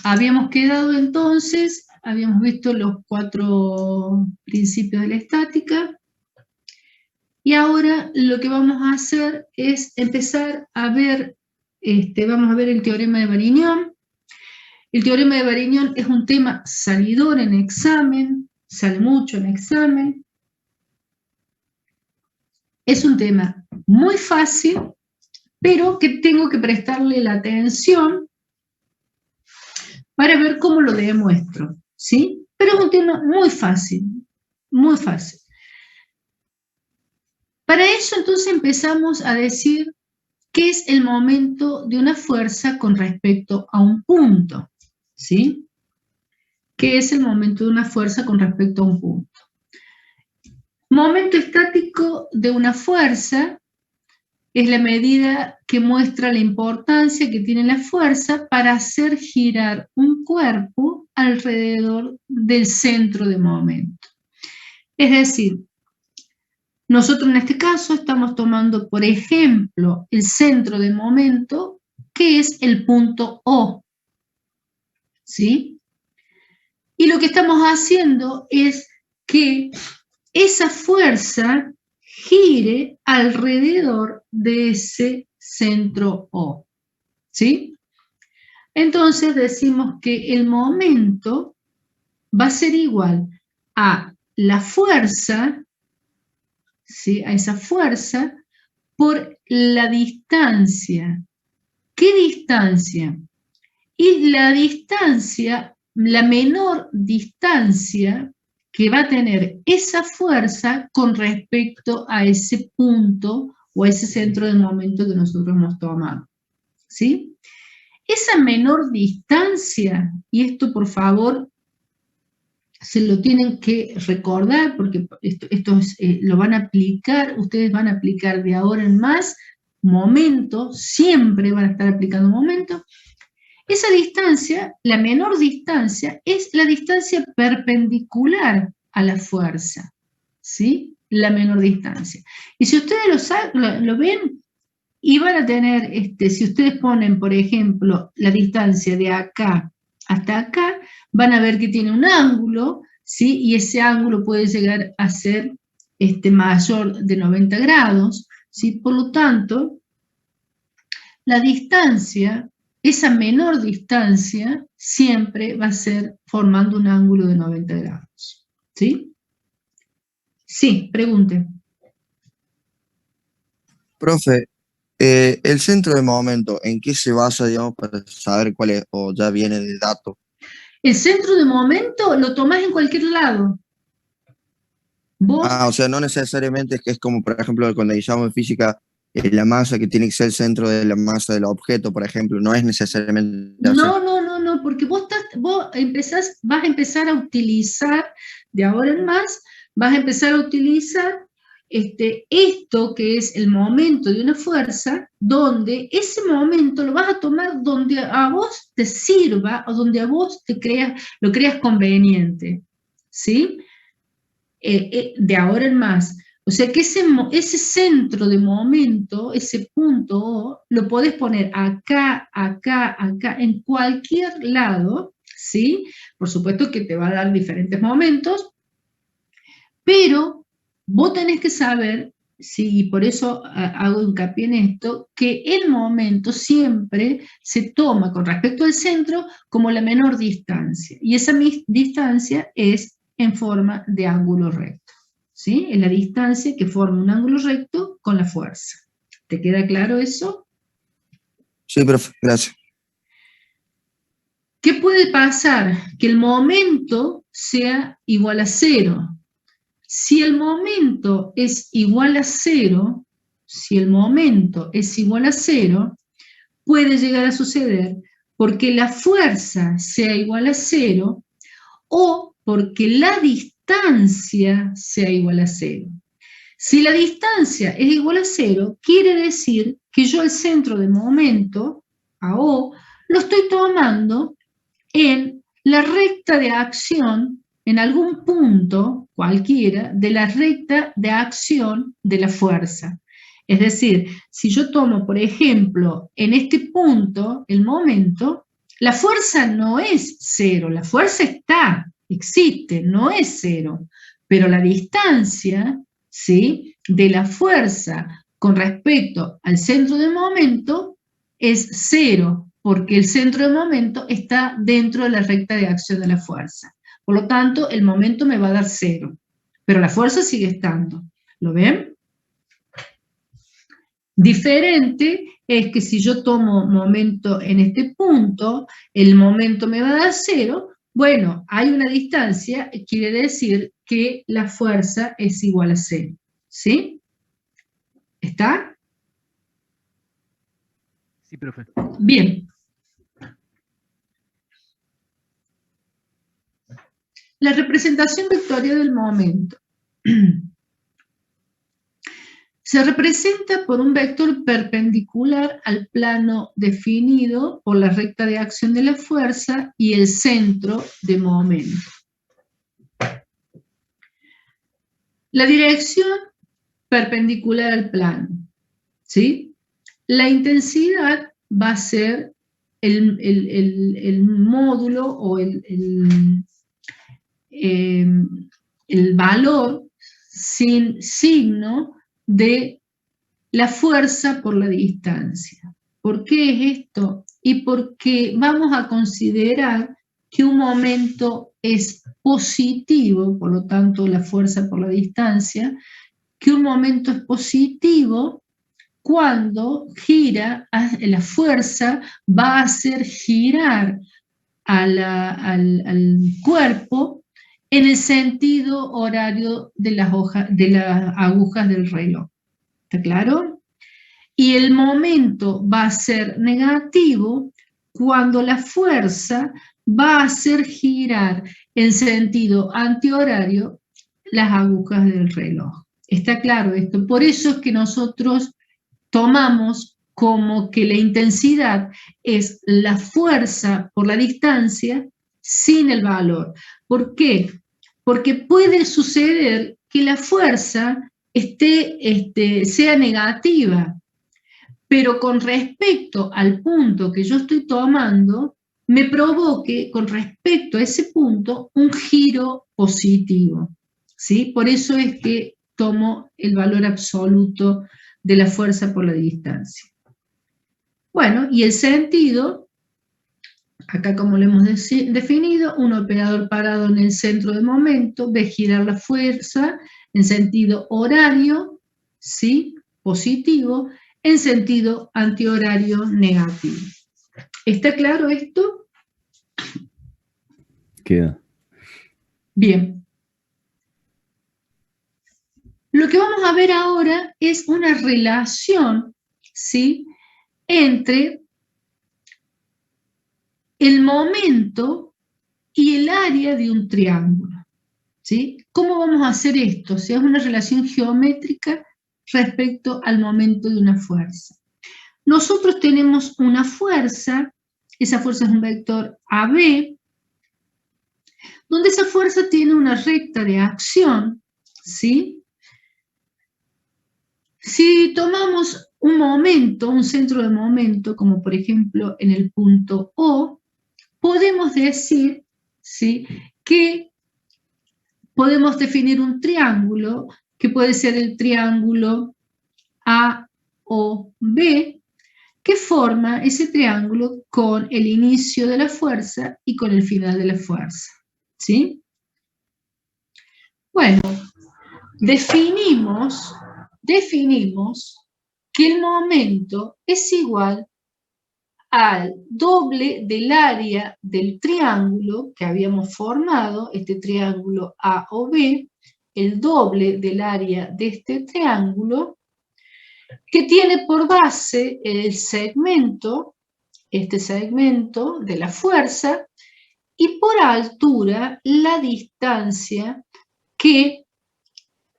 Habíamos quedado entonces, habíamos visto los 4 principios de la estática, y ahora lo que vamos a hacer es empezar a ver, vamos a ver el teorema de Varignon. El teorema de Varignon es un tema salidor en examen, sale mucho en examen. Es un tema muy fácil, pero que tengo que prestarle la atención para ver cómo lo demuestro, ¿sí? Pero es un tema muy fácil, muy fácil. Para eso entonces empezamos a decir qué es el momento de una fuerza con respecto a un punto, ¿sí? ¿Qué es el momento de una fuerza con respecto a un punto? Momento estático de una fuerza es la medida que muestra la importancia que tiene la fuerza para hacer girar un cuerpo alrededor del centro de momento. Es decir, nosotros en este caso estamos tomando, por ejemplo, el centro de momento, que es el punto O, ¿sí? Y lo que estamos haciendo es que esa fuerza gire alrededor de ese centro O, ¿sí? Entonces decimos que el momento va a ser igual a la fuerza, ¿sí? A esa fuerza por la distancia. ¿Qué distancia? Y la distancia, la menor distancia que va a tener esa fuerza con respecto a ese punto o a ese centro de momento que nosotros hemos tomado, ¿sí? Esa menor distancia, y esto por favor se lo tienen que recordar porque esto lo van a aplicar, ustedes van a aplicar de ahora en más momento, siempre van a estar aplicando momento. Esa distancia, la menor distancia, es la distancia perpendicular a la fuerza, ¿sí? La menor distancia. Y si ustedes lo ven, y van a tener, si ustedes ponen, por ejemplo, la distancia de acá hasta acá, van a ver que tiene un ángulo, ¿sí? Y ese ángulo puede llegar a ser mayor de 90 grados, ¿sí? Por lo tanto, la distancia, esa menor distancia, siempre va a ser formando un ángulo de 90 grados, ¿sí? Sí, pregunte. Profe, el centro de momento, ¿en qué se basa, digamos, para saber cuál es, o ya viene de dato? El centro de momento lo tomás en cualquier lado. Vos, O sea, no necesariamente es que es como, por ejemplo, cuando decíamos en física, la masa que tiene que ser el centro de la masa del objeto, por ejemplo, no es necesariamente así. no, porque vos vas a empezar a utilizar, de ahora en más, vas a empezar a utilizar esto que es el momento de una fuerza, donde ese momento lo vas a tomar donde a vos te sirva o donde a vos lo creas conveniente, ¿sí? De ahora en más. O sea que ese centro de momento, ese punto O, lo podés poner acá, acá, acá, en cualquier lado, ¿sí? Por supuesto que te va a dar diferentes momentos, pero vos tenés que saber, sí, y por eso hago hincapié en esto, que el momento siempre se toma con respecto al centro como la menor distancia, y esa distancia es en forma de ángulo recto, ¿sí? Es la distancia que forma un ángulo recto con la fuerza. ¿Te queda claro eso? Sí, profe, gracias. ¿Qué puede pasar? Que el momento sea igual a 0. Si el momento es igual a 0, si el momento es igual a 0, puede llegar a suceder porque la fuerza sea igual a 0 o porque la distancia sea igual a 0. Si la distancia es igual a 0, quiere decir que yo el centro de momento, a O, lo estoy tomando en la recta de acción, en algún punto cualquiera de la recta de acción de la fuerza. Es decir, si yo tomo, por ejemplo, en este punto el momento, La fuerza no es cero, la fuerza existe, no es cero, pero la distancia, ¿sí?, de la fuerza con respecto al centro de momento es cero, porque el centro de momento está dentro de la recta de acción de la fuerza. Por lo tanto, el momento me va a dar cero, pero la fuerza sigue estando. ¿Lo ven? Diferente es que si yo tomo momento en este punto, el momento me va a dar cero. Bueno, hay una distancia, quiere decir que la fuerza es igual a cero. ¿Sí? ¿Está? Sí, profe. Bien. La representación vectorial del momento. Se representa por un vector perpendicular al plano definido por la recta de acción de la fuerza y el centro de momento. La dirección perpendicular al plano, ¿sí? La intensidad va a ser el módulo o el valor sin signo de la fuerza por la distancia. ¿Por qué es esto? Y porque vamos a considerar que un momento es positivo, por lo tanto la fuerza por la distancia, que un momento es positivo cuando gira, la fuerza va a hacer girar al cuerpo en el sentido horario de las agujas del reloj. ¿Está claro? Y el momento va a ser negativo cuando la fuerza va a hacer girar en sentido antihorario las agujas del reloj. ¿Está claro esto? Por eso es que nosotros tomamos como que la intensidad es la fuerza por la distancia sin el valor. ¿Por qué? Porque puede suceder que la fuerza sea negativa, pero con respecto al punto que yo estoy tomando, me provoque con respecto a ese punto un giro positivo, ¿sí? Por eso es que tomo el valor absoluto de la fuerza por la distancia. Bueno, y el sentido, acá como lo hemos definido, un operador parado en el centro de momento ve girar la fuerza en sentido horario, ¿sí?, positivo, en sentido antihorario negativo. ¿Está claro esto? Queda. Bien. Lo que vamos a ver ahora es una relación, ¿sí?, entre el momento y el área de un triángulo, ¿sí? ¿Cómo vamos a hacer esto? O sea, es una relación geométrica respecto al momento de una fuerza. Nosotros tenemos una fuerza, esa fuerza es un vector AB, donde esa fuerza tiene una recta de acción, ¿sí? Si tomamos un momento, un centro de momento, como por ejemplo en el punto O, podemos decir, ¿sí?, que podemos definir un triángulo, que puede ser el triángulo AOB, que forma ese triángulo con el inicio de la fuerza y con el final de la fuerza, ¿sí? Bueno, definimos que el momento es igual al doble del área del triángulo que habíamos formado, este triángulo AOB, el doble del área de este triángulo, que tiene por base el segmento, este segmento de la fuerza, y por altura la distancia que,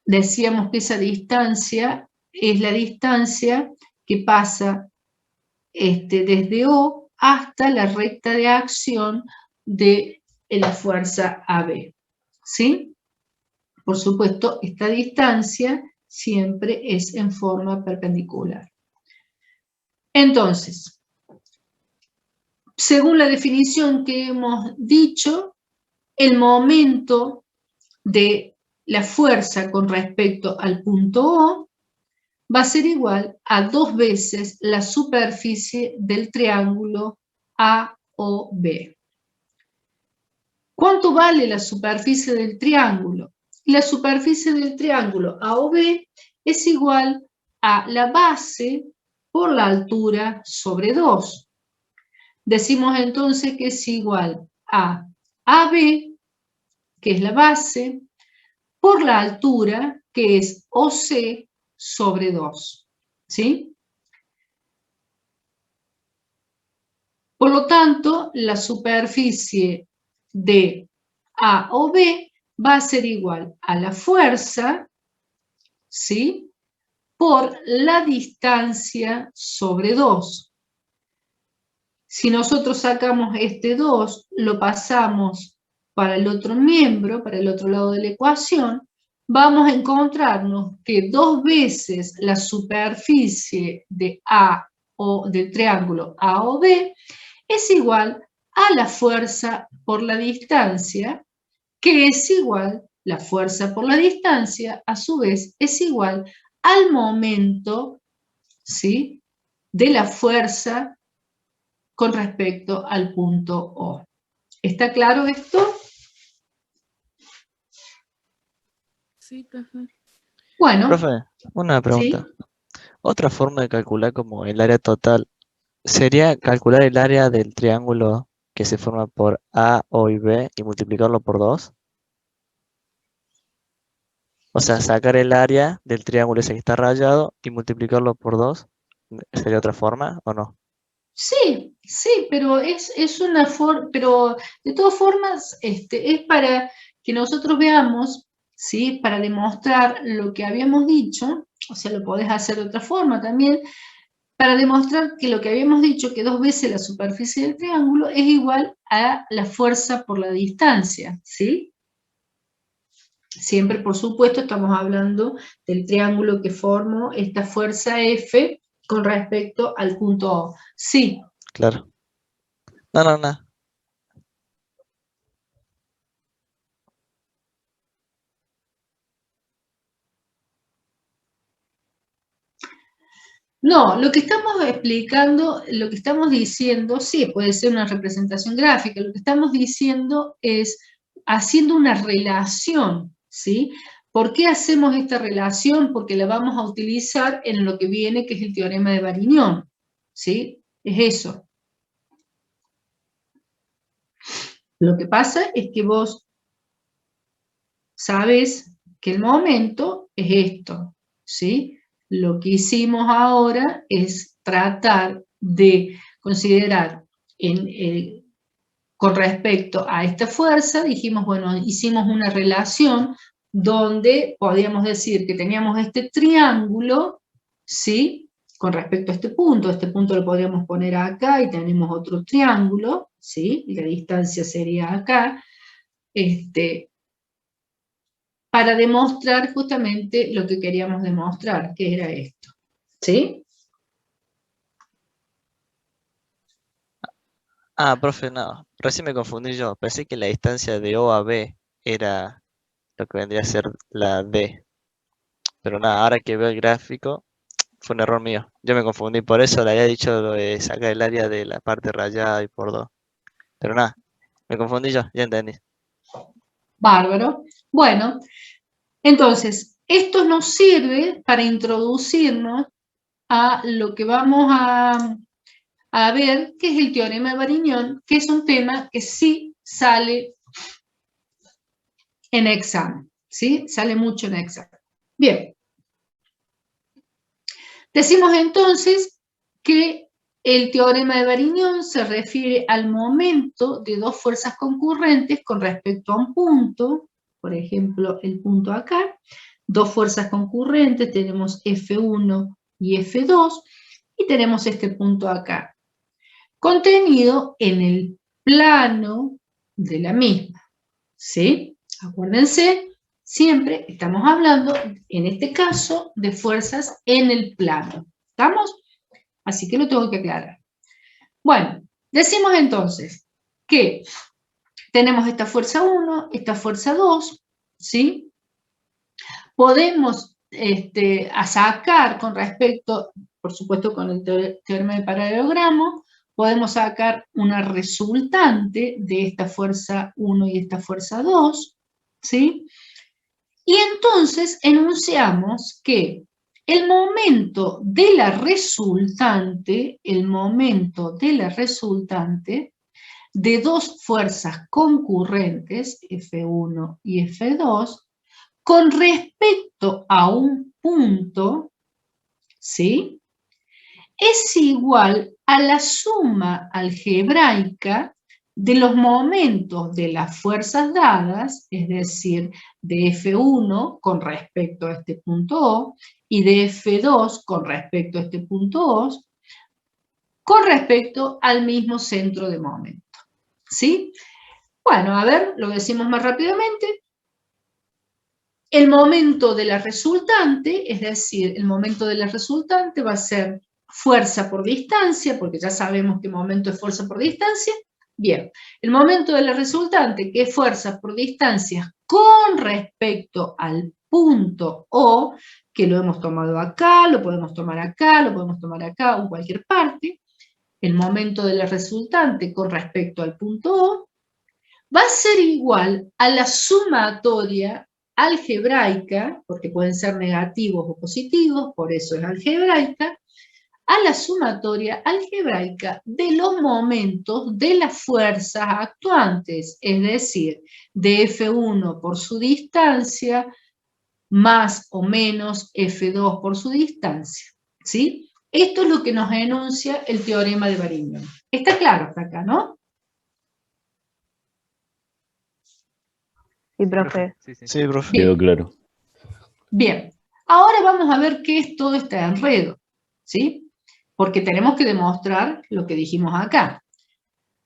decíamos que esa distancia es la distancia que pasa desde O hasta la recta de acción de la fuerza AB, ¿sí? Por supuesto, esta distancia siempre es en forma perpendicular. Entonces, según la definición que hemos dicho, el momento de la fuerza con respecto al punto O va a ser igual a 2 veces la superficie del triángulo AOB. ¿Cuánto vale la superficie del triángulo? La superficie del triángulo AOB es igual a la base por la altura sobre 2. Decimos entonces que es igual a AB, que es la base, por la altura, que es OC sobre 2. ¿Sí? Por lo tanto, la superficie de A o B va a ser igual a la fuerza, ¿sí?, por la distancia sobre 2. Si nosotros sacamos este 2, lo pasamos para el otro miembro, para el otro lado de la ecuación, vamos a encontrarnos que 2 veces la superficie de A o del triángulo AOB es igual a la fuerza por la distancia, que es igual, la fuerza por la distancia, a su vez, es igual al momento, ¿sí?, de la fuerza con respecto al punto O. ¿Está claro esto? Sí, profe. Bueno, Profe, una pregunta. ¿sí? Otra forma de calcular como el área total sería calcular el área del triángulo que se forma por A, O y B y multiplicarlo por 2. O sea, sacar el área del triángulo ese que está rayado y multiplicarlo por 2. ¿Sería otra forma o no? Sí, sí, pero es una forma, pero de todas formas es para que nosotros veamos, ¿sí?, para demostrar lo que habíamos dicho, o sea, lo podés hacer de otra forma también, para demostrar que lo que habíamos dicho, que 2 veces la superficie del triángulo es igual a la fuerza por la distancia, ¿sí? Siempre, por supuesto, estamos hablando del triángulo que formó esta fuerza F con respecto al punto O. Sí. Claro. No. No, lo que estamos explicando, lo que estamos diciendo, sí, puede ser una representación gráfica, lo que estamos diciendo es haciendo una relación, ¿sí? ¿Por qué hacemos esta relación? Porque la vamos a utilizar en lo que viene, que es el teorema de Varignon, ¿sí? Es eso. Lo que pasa es que vos sabes que el momento es esto, ¿sí? Lo que hicimos ahora es tratar de considerar con respecto a esta fuerza, dijimos, bueno, hicimos una relación donde podíamos decir que teníamos este triángulo, ¿sí?, con respecto a este punto lo podríamos poner acá y tenemos otro triángulo, ¿sí?, y la distancia sería acá, para demostrar justamente lo que queríamos demostrar, que era esto, ¿sí? Ah, profe, no. Recién me confundí yo. Pensé que la distancia de O a B era lo que vendría a ser la D. Pero nada, ahora que veo el gráfico, fue un error mío. Yo me confundí, por eso le había dicho lo de sacar el área de la parte rayada y por 2. Pero nada, me confundí yo, ya entendí. Bárbaro. Bueno, entonces, esto nos sirve para introducirnos a lo que vamos a ver, que es el teorema de Varignon, que es un tema que sí sale en examen, ¿sí? Sale mucho en examen. Bien. Decimos entonces que el teorema de Varignon se refiere al momento de 2 fuerzas concurrentes con respecto a un punto, por ejemplo, el punto acá, 2 fuerzas concurrentes, tenemos F1 y F2, y tenemos este punto acá, contenido en el plano de la misma, ¿sí? Acuérdense, siempre estamos hablando, en este caso, de fuerzas en el plano. ¿Estamos? Así que lo tengo que aclarar. Bueno, Decimos entonces que tenemos esta fuerza 1, esta fuerza 2, ¿sí? Podemos sacar con respecto, por supuesto con el teorema de paralelogramo, podemos sacar una resultante de esta fuerza 1 y esta fuerza 2, ¿sí? Y entonces enunciamos que el momento de la resultante de dos fuerzas concurrentes, F1 y F2, con respecto a un punto, ¿sí?, es igual a la suma algebraica de los momentos de las fuerzas dadas, es decir, de F1 con respecto a este punto O y de F2 con respecto a este punto O, con respecto al mismo centro de momento, ¿sí? Bueno, a ver, lo decimos más rápidamente. El momento de la resultante, es decir, el momento de la resultante va a ser fuerza por distancia, porque ya sabemos qué momento es fuerza por distancia. Bien, el momento de la resultante, que es fuerza por distancia con respecto al punto O, que lo hemos tomado acá, lo podemos tomar acá, lo podemos tomar acá o en cualquier parte. El momento de la resultante con respecto al punto O va a ser igual a la sumatoria algebraica, porque pueden ser negativos o positivos, por eso es algebraica, a la sumatoria algebraica de los momentos de las fuerzas actuantes, es decir, de F1 por su distancia más o menos F2 por su distancia, ¿sí? Esto es lo que nos enuncia el teorema de Varignon. ¿Está claro hasta acá, no? Sí, profe. Sí, profe. Quedó claro. Bien, ahora vamos a ver qué es todo este enredo, ¿sí? Porque tenemos que demostrar lo que dijimos acá.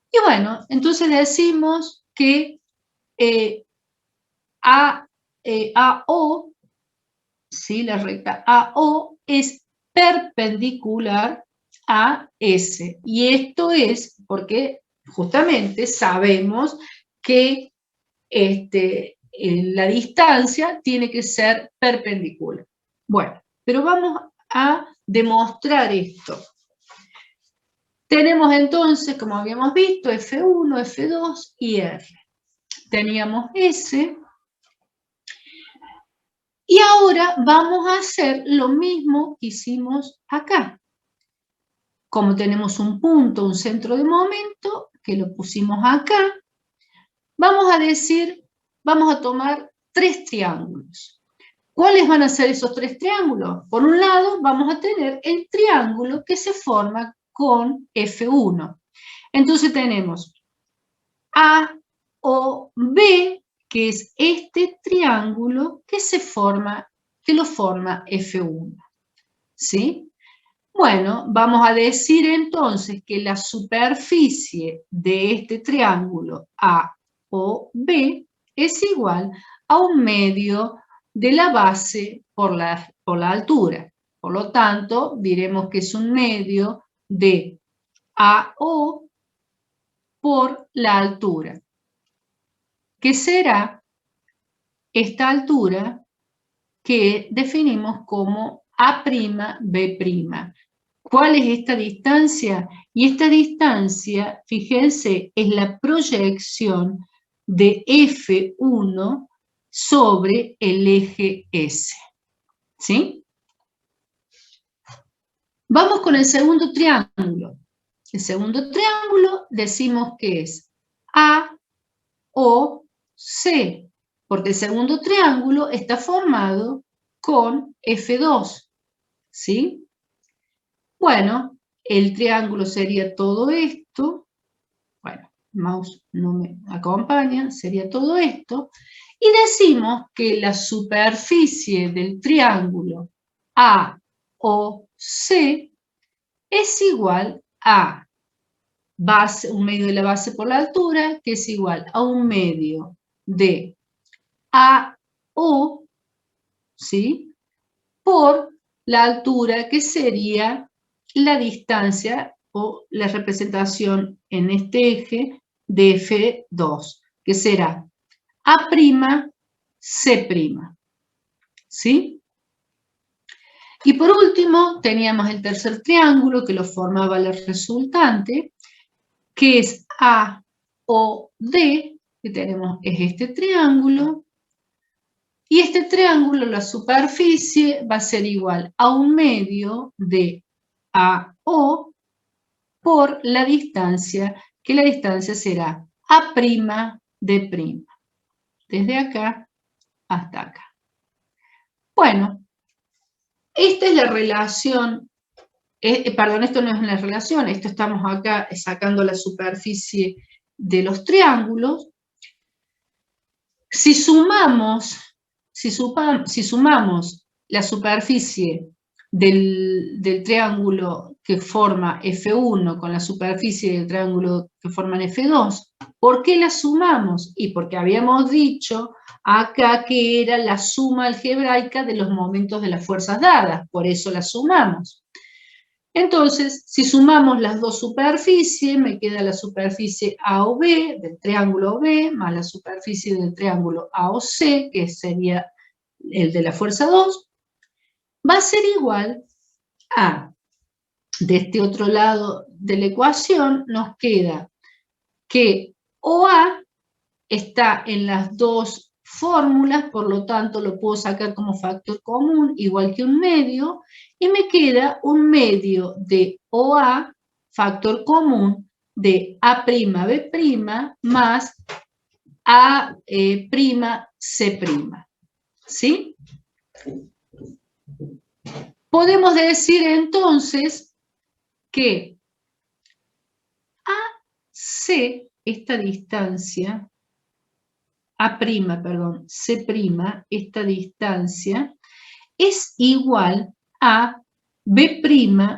Y bueno, entonces decimos que AO, ¿sí? La recta AO es perpendicular a S. Y esto es porque justamente sabemos que la distancia tiene que ser perpendicular. Bueno, pero vamos a demostrar esto. Tenemos entonces, como habíamos visto, F1, F2 y R. Teníamos S. Y ahora vamos a hacer lo mismo que hicimos acá. Como tenemos un punto, un centro de momento, que lo pusimos acá, vamos a decir, vamos a tomar 3 triángulos. ¿Cuáles van a ser esos 3 triángulos? Por un lado, vamos a tener el triángulo que se forma con F1. Entonces tenemos AOB, que es este triángulo que lo forma F1. ¿Sí? Bueno, vamos a decir entonces que la superficie de este triángulo AOB es igual a un medio de la base por la altura. Por lo tanto, diremos que es un medio de AO por la altura, que será esta altura que definimos como A'B'. ¿Cuál es esta distancia? Y esta distancia, fíjense, es la proyección de F1 sobre el eje S. ¿Sí? Vamos con el segundo triángulo. El segundo triángulo decimos que es AOC, porque el segundo triángulo está formado con F2. ¿Sí? Bueno, el triángulo sería todo esto. Bueno, el mouse no me acompaña, sería todo esto. Y decimos que la superficie del triángulo AOC es igual a un medio de la base por la altura, que es igual a un medio de AO, ¿sí?, por la altura, que sería la distancia o la representación en este eje de F2, que será A', C', ¿sí? Y por último, teníamos el tercer triángulo que lo formaba la resultante, que es AOD, que tenemos es este triángulo, y este triángulo, la superficie, va a ser igual a 1/2 de AO por la distancia, que la distancia será A', D', desde acá hasta acá. Bueno, esta es la relación, perdón, esto no es una relación, esto estamos acá sacando la superficie de los triángulos. Si sumamos la superficie del triángulo que forma F1 con la superficie del triángulo que forman F2, ¿por qué la sumamos? Y porque habíamos dicho acá que era la suma algebraica de los momentos de las fuerzas dadas, por eso la sumamos. Entonces, si sumamos las dos superficies, me queda la superficie AOB del triángulo B más la superficie del triángulo AOC, que sería el de la fuerza 2, va a ser igual a, de este otro lado de la ecuación, nos queda que OA está en las dos fórmulas, por lo tanto lo puedo sacar como factor común, igual que 1/2, y me queda 1/2 de OA, factor común, de A'B' más A'C', ¿sí? Podemos decir entonces que AC, esta distancia, C', esta distancia, es igual a B',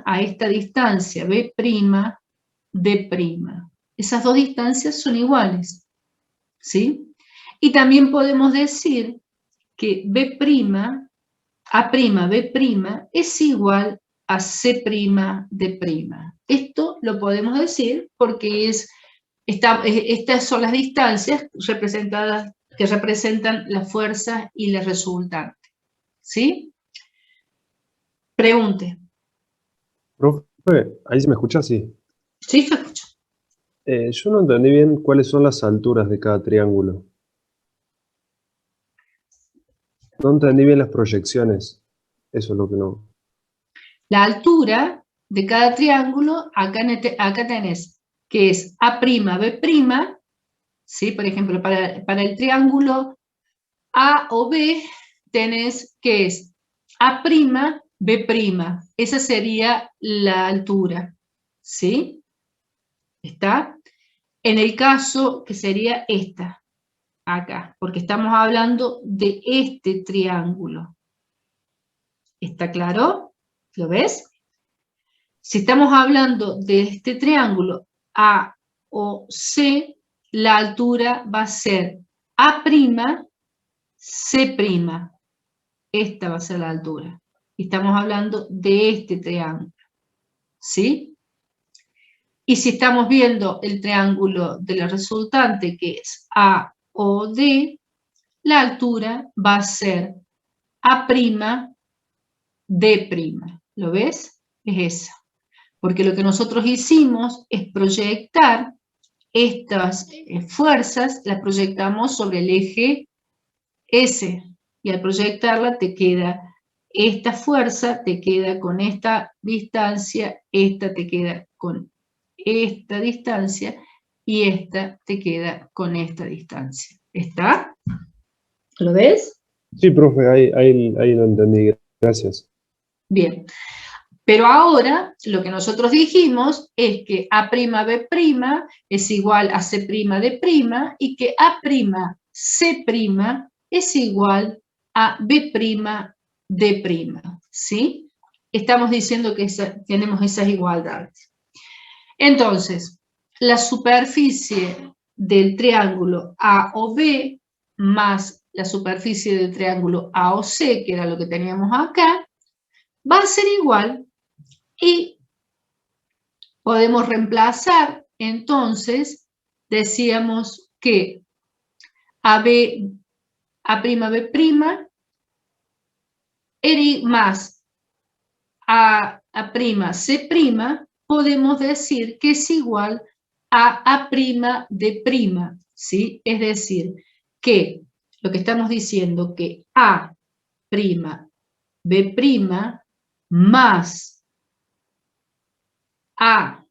a esta distancia, B', D'. Esas dos distancias son iguales, ¿sí? Y también podemos decir que A'B' es igual a C', D'. Esto lo podemos decir porque estas son las distancias representadas, que representan la fuerza y la resultante, ¿sí? Pregunte. Profe, ¿ahí se me escucha? Sí. Sí, se escucha. Yo no entendí bien cuáles son las alturas de cada triángulo. No entendí bien las proyecciones. Eso es lo que no... La altura de cada triángulo, acá tenés, que es A'B', ¿sí? Por ejemplo, para el triángulo A o B, tenés que es A'B'. Esa sería la altura, ¿sí? ¿Está? En el caso que sería esta, acá, porque estamos hablando de este triángulo. ¿Está claro? ¿Lo ves? Si estamos hablando de este triángulo A o C, la altura va a ser A', C'. Esta va a ser la altura. Estamos hablando de este triángulo, ¿sí? Y si estamos viendo el triángulo de la resultante, que es A o D, la altura va a ser A', D'. ¿Lo ves? Es esa. Porque lo que nosotros hicimos es proyectar estas fuerzas, las proyectamos sobre el eje S. Y al proyectarla te queda esta fuerza, te queda con esta distancia, esta te queda con esta distancia y esta te queda con esta distancia. ¿Está? ¿Lo ves? Sí, profe, ahí lo entendí. Gracias. Bien. Pero ahora lo que nosotros dijimos es que A'B' es igual a C', D' y que A'C' es igual a B', D', ¿sí? Estamos diciendo que tenemos esas igualdades. Entonces, la superficie del triángulo AOB más la superficie del triángulo AOC, que era lo que teníamos acá, va a ser igual. Y podemos reemplazar, entonces, decíamos que AB, A'B' más A'C', podemos decir que es igual a A'D', ¿sí? Es decir, que lo que estamos diciendo que A'B' más A'C',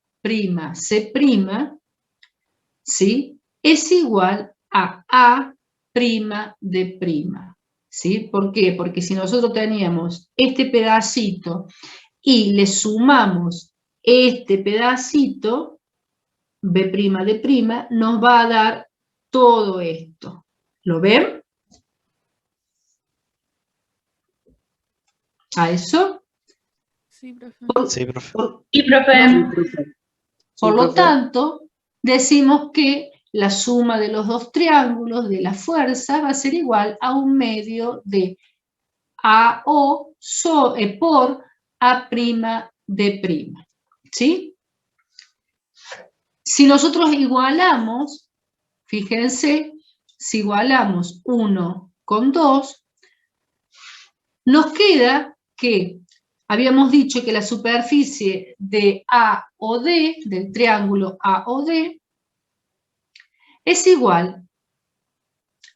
¿sí? Es igual a A'D', ¿sí? ¿Por qué? Porque si nosotros teníamos este pedacito y le sumamos este pedacito, B'D', nos va a dar todo esto. ¿Lo ven? ¿A eso? Sí, profe. Sí, profe. Sí, profe. Por lo tanto, decimos que la suma de los dos triángulos de la fuerza va a ser igual a un medio de AO por A'D', ¿sí? Si nosotros igualamos, fíjense, si igualamos 1 con 2, nos queda que habíamos dicho que la superficie de AOD, del triángulo AOD, es igual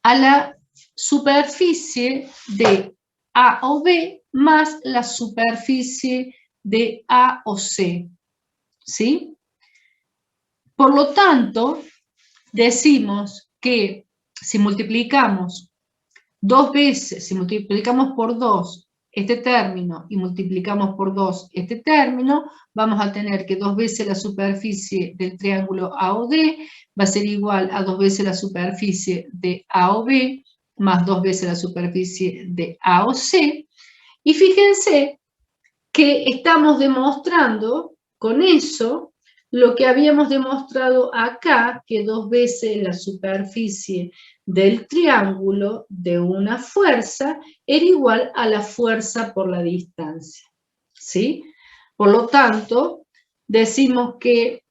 a la superficie de AOB más la superficie de AOC, ¿sí? Por lo tanto, decimos que si multiplicamos dos veces, si multiplicamos por 2 este término y multiplicamos por 2 este término, vamos a tener que 2 veces la superficie del triángulo AOD va a ser igual a 2 veces la superficie de AOB más 2 veces la superficie de AOC. Y fíjense que estamos demostrando con eso lo que habíamos demostrado acá, que 2 veces la superficie del triángulo de una fuerza era igual a la fuerza por la distancia, ¿sí? Por lo tanto, decimos que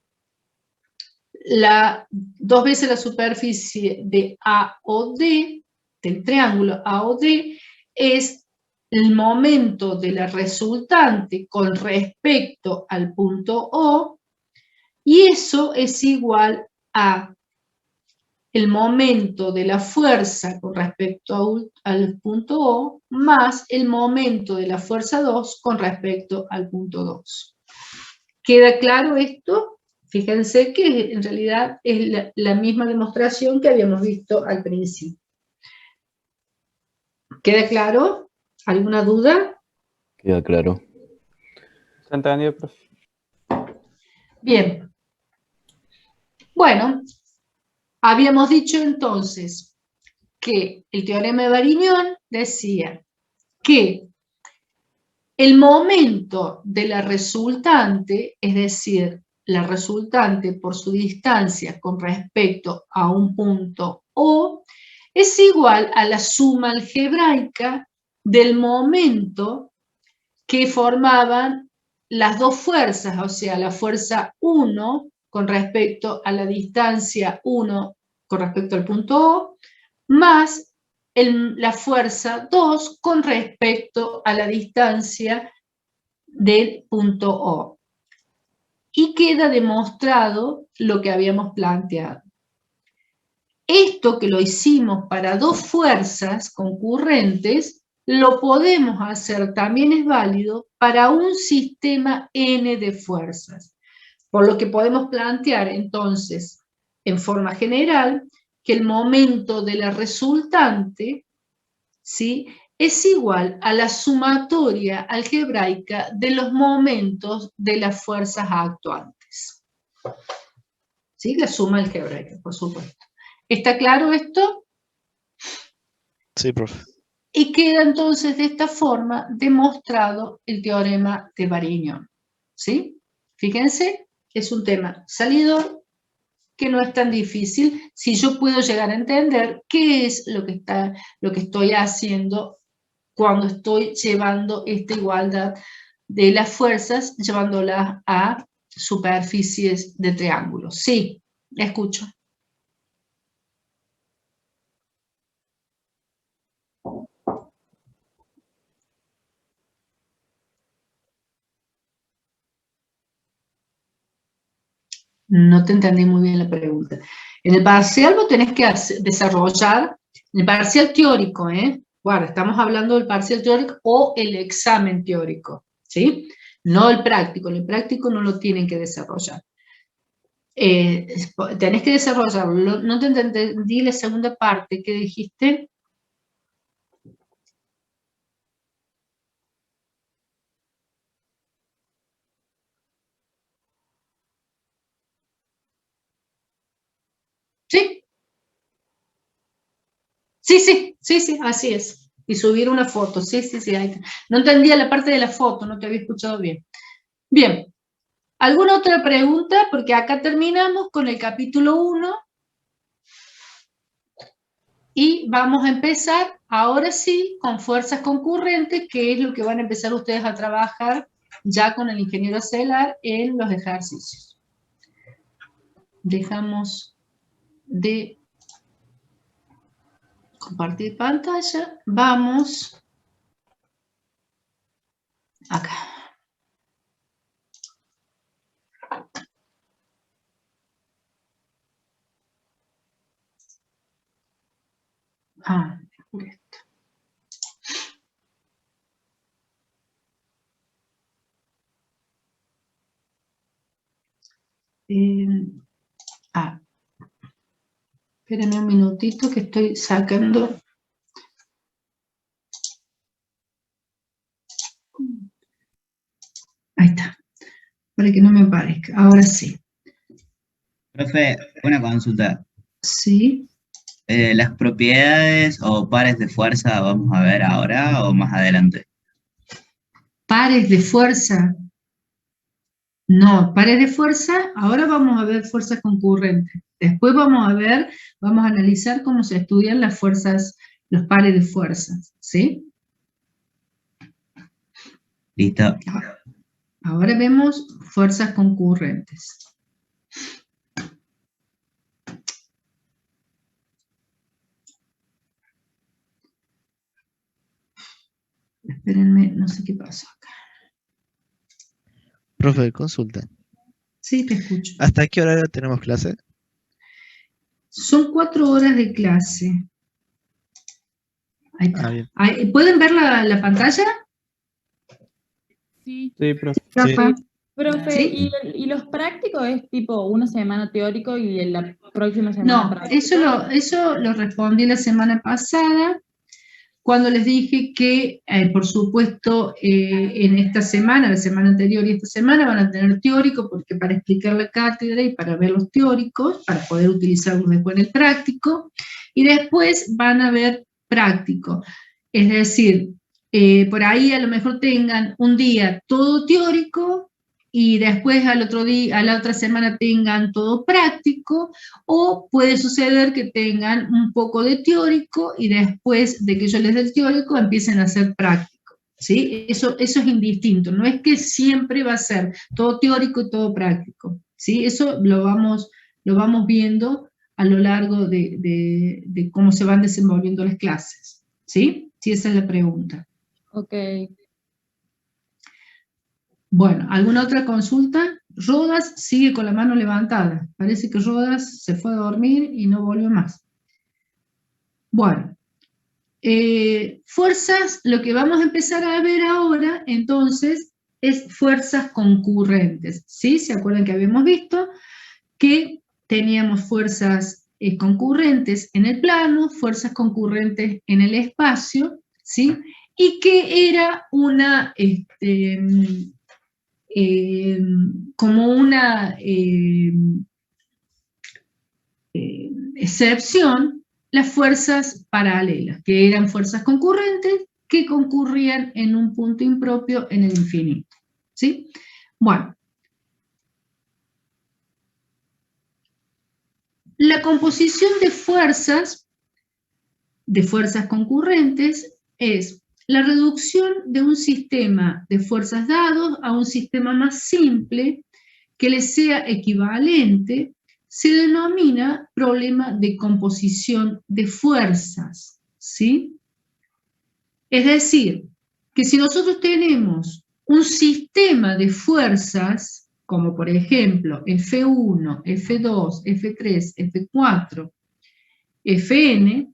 2 veces la superficie de AOD, del triángulo AOD, es el momento de la resultante con respecto al punto O, y eso es igual a el momento de la fuerza con respecto al punto O más el momento de la fuerza 2 con respecto al punto 2. ¿Queda claro esto? Fíjense que en realidad es la misma demostración que habíamos visto al principio. ¿Queda claro? ¿Alguna duda? Queda claro. Se entendió, profe. Bien. Bueno, habíamos dicho entonces que el teorema de Varignon decía que el momento de la resultante, es decir, la resultante por su distancia con respecto a un punto O, es igual a la suma algebraica del momento que formaban las dos fuerzas, o sea, la fuerza 1 con respecto a la distancia 1 con respecto al punto O, más la fuerza 2 con respecto a la distancia del punto O. Y queda demostrado lo que habíamos planteado. Esto que lo hicimos para dos fuerzas concurrentes, lo podemos hacer, también es válido para un sistema N de fuerzas. Por lo que podemos plantear entonces, en forma general, que el momento de la resultante, ¿sí?, es igual a la sumatoria algebraica de los momentos de las fuerzas actuantes. ¿Sí? La suma algebraica, por supuesto. ¿Está claro esto? Sí, profe. Y queda entonces de esta forma demostrado el teorema de Varignon. ¿Sí? Fíjense, es un tema salidor que no es tan difícil si yo puedo llegar a entender qué es lo que estoy haciendo cuando estoy llevando esta igualdad de las fuerzas, llevándolas a superficies de triángulos. Sí, escucho. No te entendí muy bien la pregunta. En el parcial vos tenés que desarrollar, en el parcial teórico, Guarda, estamos hablando del parcial teórico o el examen teórico, ¿sí? No el práctico no lo tienen que desarrollar. Tenés que desarrollarlo. No te entendí la segunda parte que dijiste. ¿Sí? Sí, así es. Y subir una foto, sí. Ahí. No entendía la parte de la foto, no te había escuchado bien. Bien. ¿Alguna otra pregunta? Porque acá terminamos con el capítulo 1 y vamos a empezar, ahora sí, con fuerzas concurrentes, que es lo que van a empezar ustedes a trabajar ya con el ingeniero Celar en los ejercicios. Dejamos de compartir pantalla, vamos acá. Por esto. Espérenme un minutito que estoy sacando. Ahí está, para que no me aparezca. Ahora sí. Profe, una consulta. Sí. ¿Las propiedades o pares de fuerza vamos a ver ahora o más adelante? Pares de fuerza. No, pares de fuerza, ahora vamos a ver fuerzas concurrentes. Después vamos a analizar cómo se estudian las fuerzas, los pares de fuerzas, ¿sí? Listo. Ahora vemos fuerzas concurrentes. Espérenme, no sé qué pasó acá. Profe, consulta. Sí, te escucho. ¿Hasta qué horario tenemos clase? Son 4 horas de clase. Ahí está. Bien. ¿Pueden ver la pantalla? Sí. Sí, profe. Rafa. Profe, ¿Sí? ¿y los prácticos es tipo una semana teórico y en la próxima semana No, práctico? eso lo respondí la semana pasada, cuando les dije que, por supuesto, en esta semana, la semana anterior y esta semana van a tener teórico, porque para explicar la cátedra y para ver los teóricos, para poder utilizarlos después en el práctico, y después van a ver práctico. Es decir, por ahí a lo mejor tengan un día todo teórico, y después al otro día, a la otra semana tengan todo práctico, o puede suceder que tengan un poco de teórico y después de que yo les dé el teórico empiecen a hacer práctico, ¿sí? Eso es indistinto, no es que siempre va a ser todo teórico y todo práctico, ¿sí? Eso lo vamos viendo a lo largo de cómo se van desenvolviendo las clases, ¿sí? Sí, esa es la pregunta. Ok. Bueno, ¿alguna otra consulta? Rodas sigue con la mano levantada. Parece que Rodas se fue a dormir y no volvió más. Bueno, fuerzas, lo que vamos a empezar a ver ahora, entonces, es fuerzas concurrentes. ¿Sí? ¿Se acuerdan que habíamos visto que teníamos fuerzas concurrentes en el plano, fuerzas concurrentes en el espacio, ¿sí? Y que era una... como una excepción, las fuerzas paralelas, que eran fuerzas concurrentes que concurrían en un punto impropio en el infinito. ¿Sí? Bueno. La composición de fuerzas concurrentes es la reducción de un sistema de fuerzas dados a un sistema más simple que le sea equivalente se denomina problema de composición de fuerzas, ¿sí? Es decir, que si nosotros tenemos un sistema de fuerzas, como por ejemplo F1, F2, F3, F4, Fn,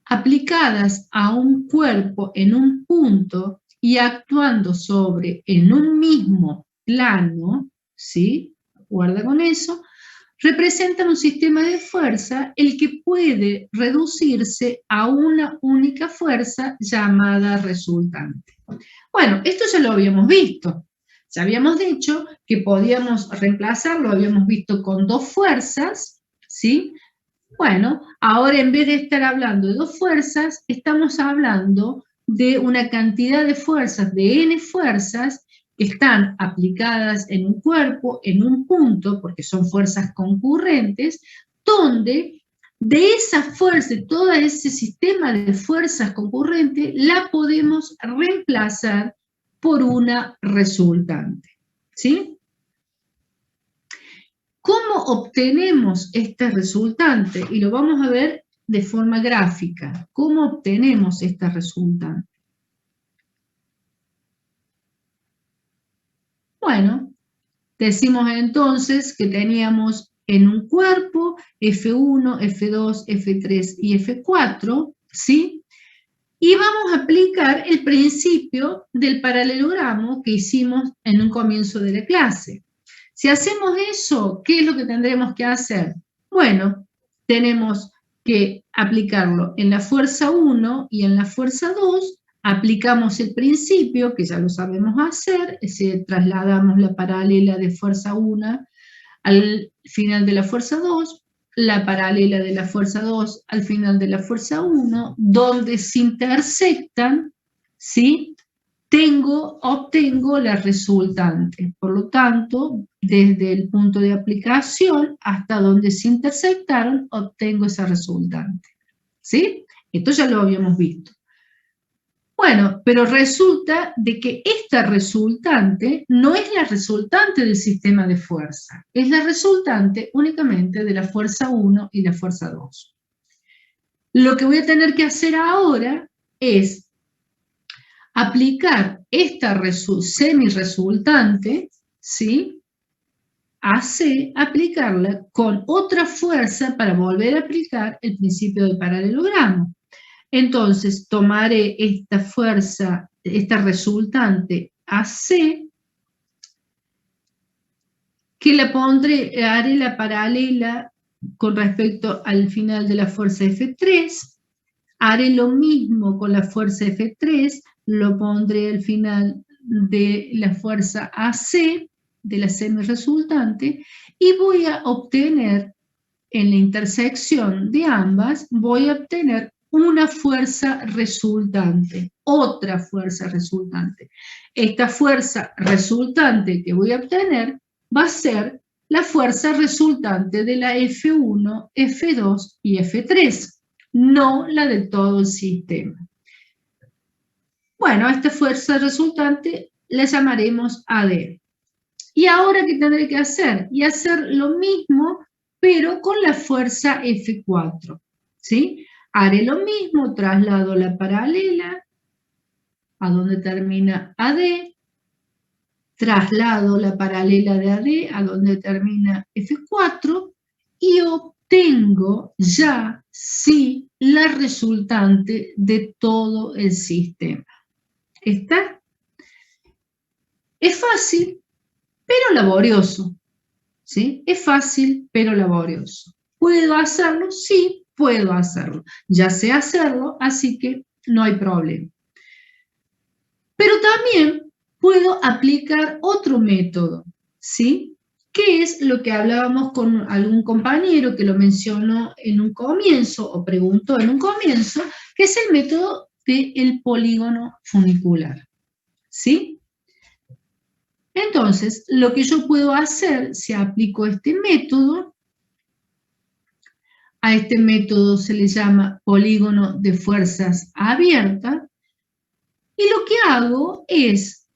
aplicadas a un cuerpo en un punto y actuando en un mismo plano, ¿sí? Guarda con eso, representan un sistema de fuerza el que puede reducirse a una única fuerza llamada resultante. Bueno, esto ya lo habíamos visto. Ya habíamos dicho que podíamos reemplazarlo, habíamos visto con dos fuerzas, ¿sí? Bueno, ahora en vez de estar hablando de dos fuerzas, estamos hablando de una cantidad de fuerzas, de n fuerzas, que están aplicadas en un cuerpo, en un punto, porque son fuerzas concurrentes, donde de esa fuerza, todo ese sistema de fuerzas concurrentes, la podemos reemplazar por una resultante, ¿sí? ¿Cómo obtenemos este resultante? Y lo vamos a ver de forma gráfica. ¿Cómo obtenemos esta resultante? Bueno, decimos entonces que teníamos en un cuerpo F1, F2, F3 y F4, ¿sí? Y vamos a aplicar el principio del paralelogramo que hicimos en un comienzo de la clase. Si hacemos eso, ¿qué es lo que tendremos que hacer? Bueno, tenemos que aplicarlo en la fuerza 1 y en la fuerza 2, aplicamos el principio, que ya lo sabemos hacer, es decir, trasladamos la paralela de fuerza 1 al final de la fuerza 2, la paralela de la fuerza 2 al final de la fuerza 1, donde se intersectan, ¿sí? Obtengo la resultante. Por lo tanto, desde el punto de aplicación hasta donde se intersectaron, obtengo esa resultante, ¿sí? Esto ya lo habíamos visto. Bueno, pero resulta de que esta resultante no es la resultante del sistema de fuerza, es la resultante únicamente de la fuerza 1 y la fuerza 2. Lo que voy a tener que hacer ahora es aplicar esta semi-resultante, ¿sí? AC, aplicarla con otra fuerza para volver a aplicar el principio del paralelogramo. Entonces, tomaré esta fuerza, esta resultante AC, que la pondré, haré la paralela con respecto al final de la fuerza F3, haré lo mismo con la fuerza F3, lo pondré al final de la fuerza AC, de la semi-resultante, y voy a obtener, en la intersección de ambas, voy a obtener una fuerza resultante, otra fuerza resultante. Esta fuerza resultante que voy a obtener va a ser la fuerza resultante de la F1, F2 y F3, no la de todo el sistema. Bueno, a esta fuerza resultante la llamaremos AD. ¿Y ahora qué tendré que hacer? Y hacer lo mismo, pero con la fuerza F4, ¿sí? Haré lo mismo, traslado la paralela a donde termina AD, traslado la paralela de AD a donde termina F4 y obtengo ya, sí, la resultante de todo el sistema. ¿Está? Es fácil, pero laborioso, ¿sí? Es fácil, pero laborioso. ¿Puedo hacerlo? Sí, puedo hacerlo. Ya sé hacerlo, así que no hay problema. Pero también puedo aplicar otro método, ¿sí? ¿Qué es lo que hablábamos con algún compañero que lo mencionó en un comienzo o preguntó en un comienzo, que es el método del polígono funicular, ¿sí? Entonces, lo que yo puedo hacer, si aplico este método, a este método se le llama polígono de fuerzas abiertas, y lo que hago es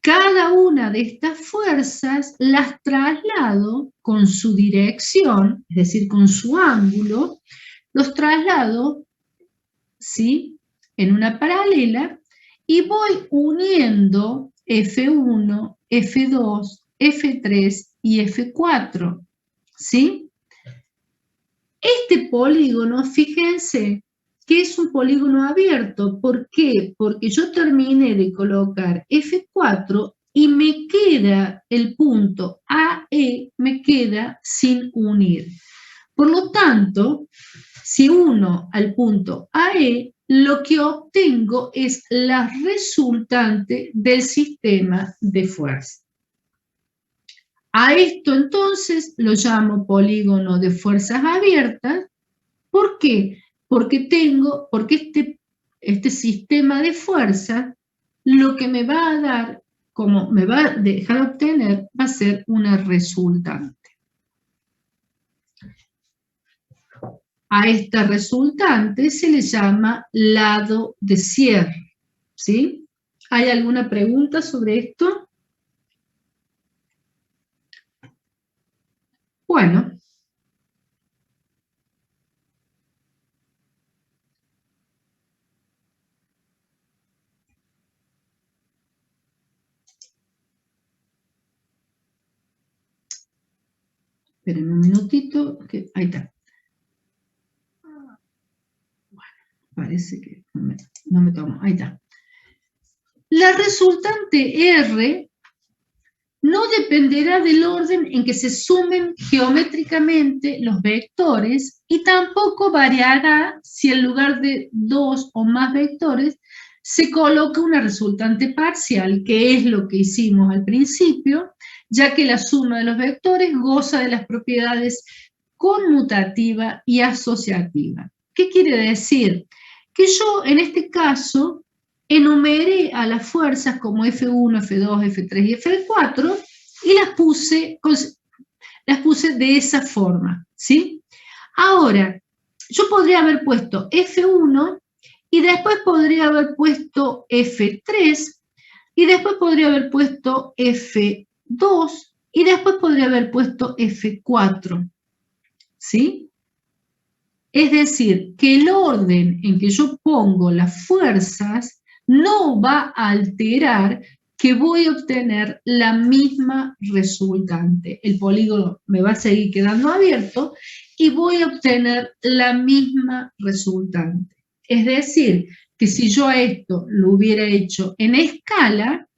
cada una de estas fuerzas las traslado con su dirección, es decir, con su ángulo, los traslado, ¿sí?, en una paralela y voy uniendo F1, F2, F3 y F4, ¿sí? Este polígono, fíjense, que es un polígono abierto. ¿Por qué? Porque yo terminé de colocar F4 y me queda el punto AE, me queda sin unir. Por lo tanto, si uno al punto AE, lo que obtengo es la resultante del sistema de fuerza. A esto entonces lo llamo polígono de fuerzas abiertas. ¿Por qué? Porque este sistema de fuerza lo que me va a dar, como me va a dejar obtener, va a ser una resultante. A esta resultante se le llama lado de cierre, ¿sí? ¿Hay alguna pregunta sobre esto? Bueno. Espérenme un minutito, que ahí está. Bueno, parece que no me tomo, ahí está. La resultante R no dependerá del orden en que se sumen geométricamente los vectores y tampoco variará si en lugar de 2 o más vectores se coloca una resultante parcial, que es lo que hicimos al principio, ya que la suma de los vectores goza de las propiedades conmutativa y asociativa. ¿Qué quiere decir? Que yo en este caso enumeré a las fuerzas como F1, F2, F3 y F4 y las puse de esa forma, ¿sí? Ahora, yo podría haber puesto F1 y después podría haber puesto F3 y después podría haber puesto F2 y después podría haber puesto F4, ¿sí? Es decir, que el orden en que yo pongo las fuerzas no va a alterar que voy a obtener la misma resultante. El polígono me va a seguir quedando abierto y voy a obtener la misma resultante. Es decir, que si yo a esto lo hubiera hecho en escala,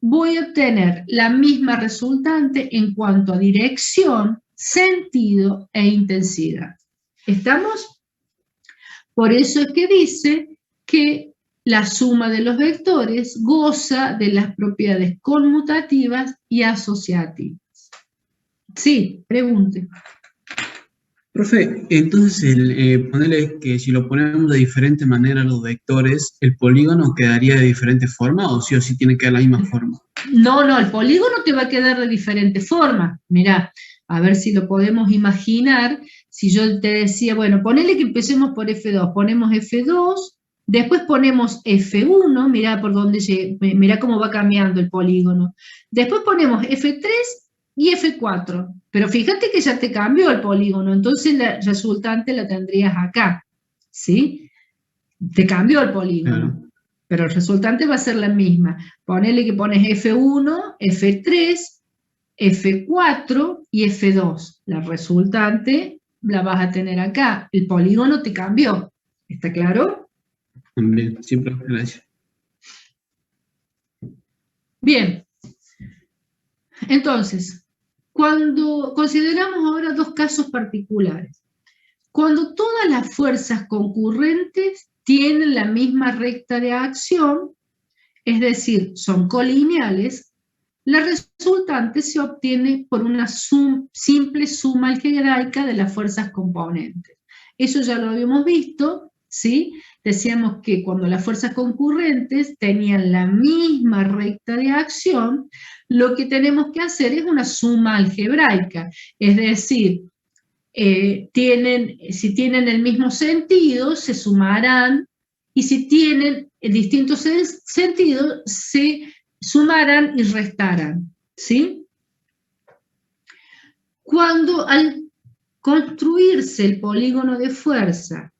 voy a obtener la misma resultante en cuanto a dirección, sentido e intensidad. ¿Estamos? Por eso es que dice que la suma de los vectores goza de las propiedades conmutativas y asociativas. Sí, pregunte. Profe, entonces ponerle que si lo ponemos de diferente manera los vectores, ¿el polígono quedaría de diferente forma o sí tiene que dar la misma forma? No, el polígono te va a quedar de diferente forma. Mirá, a ver si lo podemos imaginar. Si yo te decía, bueno, ponele que empecemos por F2, ponemos F2, después ponemos F1, mirá por dónde mirá cómo va cambiando el polígono. Después ponemos F3 y F4, pero fíjate que ya te cambió el polígono, entonces la resultante la tendrías acá, ¿sí? Te cambió el polígono, pero el resultante va a ser la misma. Ponele que pones F1, F3, F4 y F2. La resultante la vas a tener acá. El polígono te cambió. ¿Está claro? Bien, siempre gracias. Bien. Entonces, cuando consideramos ahora dos casos particulares, cuando todas las fuerzas concurrentes tienen la misma recta de acción, es decir, son colineales, la resultante se obtiene por una simple suma algebraica de las fuerzas componentes. Eso ya lo habíamos visto, ¿sí? Decíamos que cuando las fuerzas concurrentes tenían la misma recta de acción, lo que tenemos que hacer es una suma algebraica, es decir, si tienen el mismo sentido, se sumarán, y si tienen distintos sentidos, se sumarán y restarán, ¿sí? Cuando al construirse el polígono de fuerza,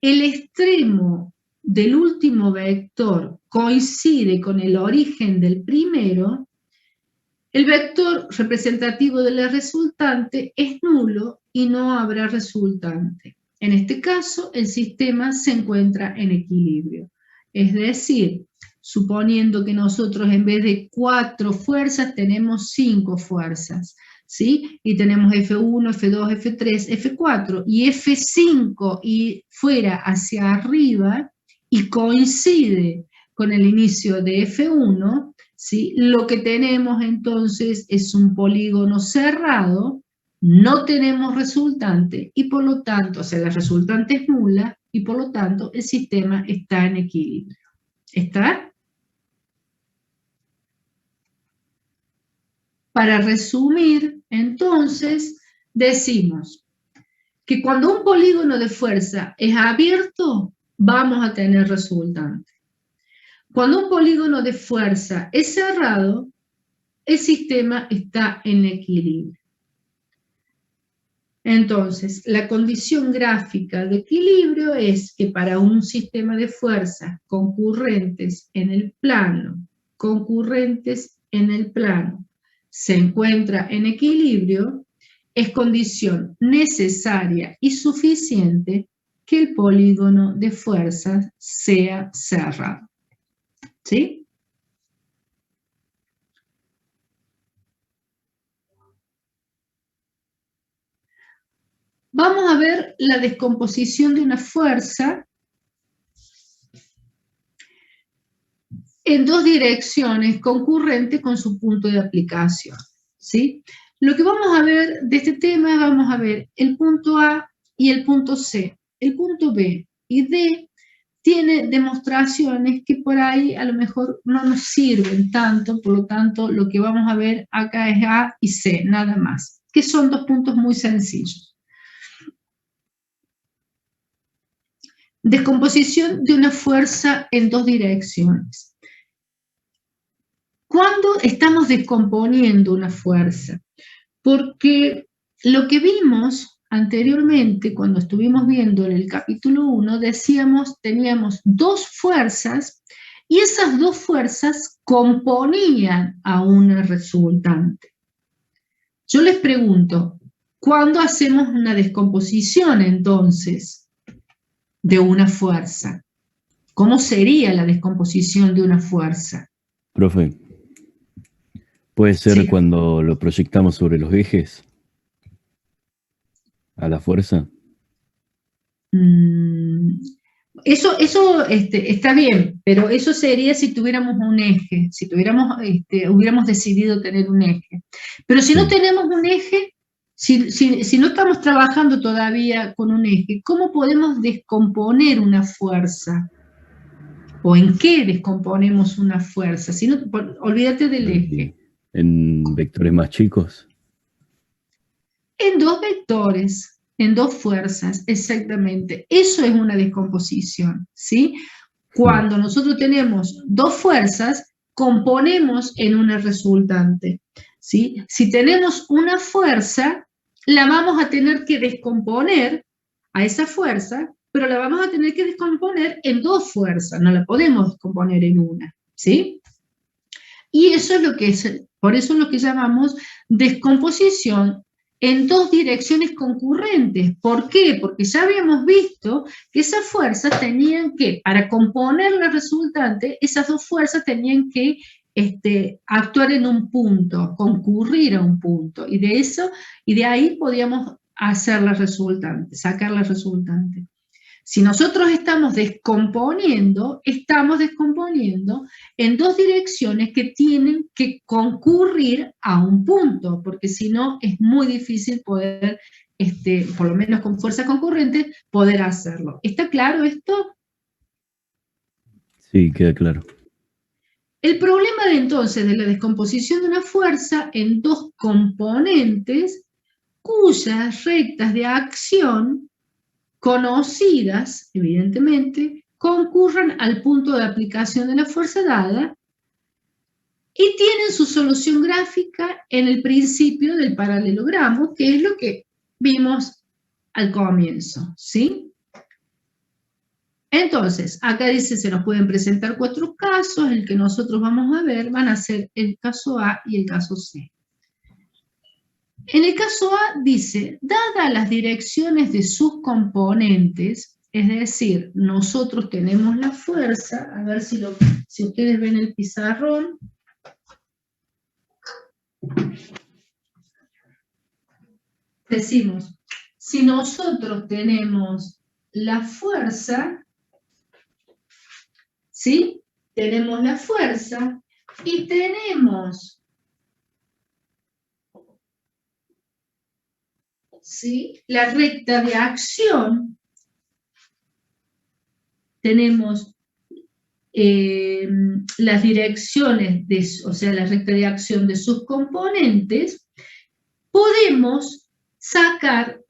el extremo del último vector coincide con el origen del primero, el vector representativo de la resultante es nulo y no habrá resultante. En este caso, el sistema se encuentra en equilibrio. Es decir, suponiendo que nosotros en vez de 4 fuerzas tenemos 5 fuerzas, ¿sí? Y tenemos F1, F2, F3, F4 y F5 y fuera hacia arriba y coincide con el inicio de F1, ¿sí? Lo que tenemos entonces es un polígono cerrado, no tenemos resultante y por lo tanto, o sea, la resultante es nula y por lo tanto el sistema está en equilibrio. ¿Está? Para resumir, entonces, decimos que cuando un polígono de fuerza es abierto, vamos a tener resultante. Cuando un polígono de fuerza es cerrado, el sistema está en equilibrio. Entonces, la condición gráfica de equilibrio es que para un sistema de fuerzas concurrentes en el plano, se encuentra en equilibrio, es condición necesaria y suficiente que el polígono de fuerzas sea cerrado. ¿Sí? Vamos a ver la descomposición de una fuerza en dos direcciones concurrentes con su punto de aplicación, ¿sí? Lo que vamos a ver de este tema, vamos a ver el punto A y el punto C. El punto B y D tiene demostraciones que por ahí a lo mejor no nos sirven tanto, por lo tanto lo que vamos a ver acá es A y C, nada más, que son dos puntos muy sencillos. Descomposición de una fuerza en dos direcciones. ¿Cuándo estamos descomponiendo una fuerza? Porque lo que vimos anteriormente, cuando estuvimos viendo en el capítulo 1, decíamos, teníamos dos fuerzas y esas dos fuerzas componían a una resultante. Yo les pregunto, ¿cuándo hacemos una descomposición entonces de una fuerza? ¿Cómo sería la descomposición de una fuerza? Profe, ¿puede ser Sí. cuando lo proyectamos sobre los ejes? ¿A la fuerza? Eso está bien, pero eso sería si tuviéramos un eje, si hubiéramos decidido tener un eje. Pero si no tenemos un eje, si no estamos trabajando todavía con un eje, ¿cómo podemos descomponer una fuerza? ¿O en qué descomponemos una fuerza? Si no, olvídate del eje. ¿En vectores más chicos? En dos vectores, en dos fuerzas, exactamente. Eso es una descomposición, ¿sí? Cuando nosotros tenemos dos fuerzas, componemos en una resultante, ¿sí? Si tenemos una fuerza, la vamos a tener que descomponer a esa fuerza, pero la vamos a tener que descomponer en dos fuerzas, no la podemos descomponer en una, ¿sí? Y eso es lo que es, por eso es lo que llamamos descomposición en dos direcciones concurrentes. ¿Por qué? Porque ya habíamos visto que esas fuerzas tenían que, para componer la resultante, esas dos fuerzas tenían que actuar en un punto, concurrir a un punto, y de ahí podíamos hacer la resultante, sacar la resultante. Si nosotros estamos descomponiendo en dos direcciones que tienen que concurrir a un punto, porque si no es muy difícil poder, por lo menos con fuerza concurrente, poder hacerlo. ¿Está claro esto? Sí, queda claro. El problema entonces de la descomposición de una fuerza en dos componentes cuyas rectas de acción conocidas, evidentemente, concurran al punto de aplicación de la fuerza dada, y tienen su solución gráfica en el principio del paralelogramo, que es lo que vimos al comienzo, ¿sí? Entonces, acá dice, se nos pueden presentar 4 casos, el que nosotros vamos a ver van a ser el caso A y el caso C. En el caso A dice, dadas las direcciones de sus componentes, es decir, nosotros tenemos la fuerza, a ver si ustedes ven el pizarrón. Decimos, si nosotros tenemos la fuerza, ¿sí? Tenemos la fuerza y tenemos, ¿sí?, la recta de acción, tenemos las direcciones, o sea, la recta de acción de sus componentes, podemos sacar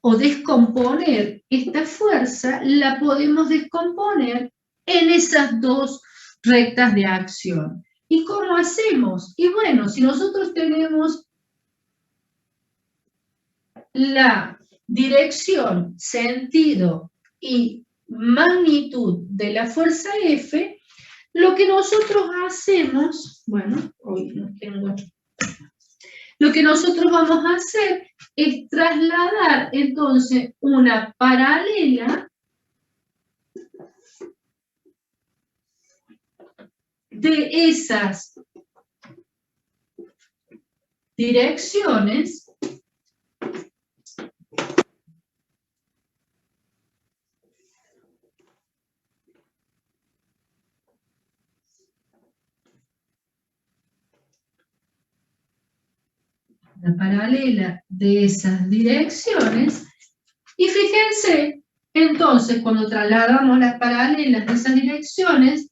o descomponer esta fuerza, la podemos descomponer en esas 2 rectas de acción. ¿Y cómo hacemos? Y bueno, si nosotros tenemos la dirección, sentido y magnitud de la fuerza F, lo que nosotros hacemos, bueno, hoy no tengo, lo que nosotros vamos a hacer es trasladar entonces una paralela de esas direcciones la paralela de esas direcciones, y fíjense, entonces cuando trasladamos las paralelas de esas direcciones,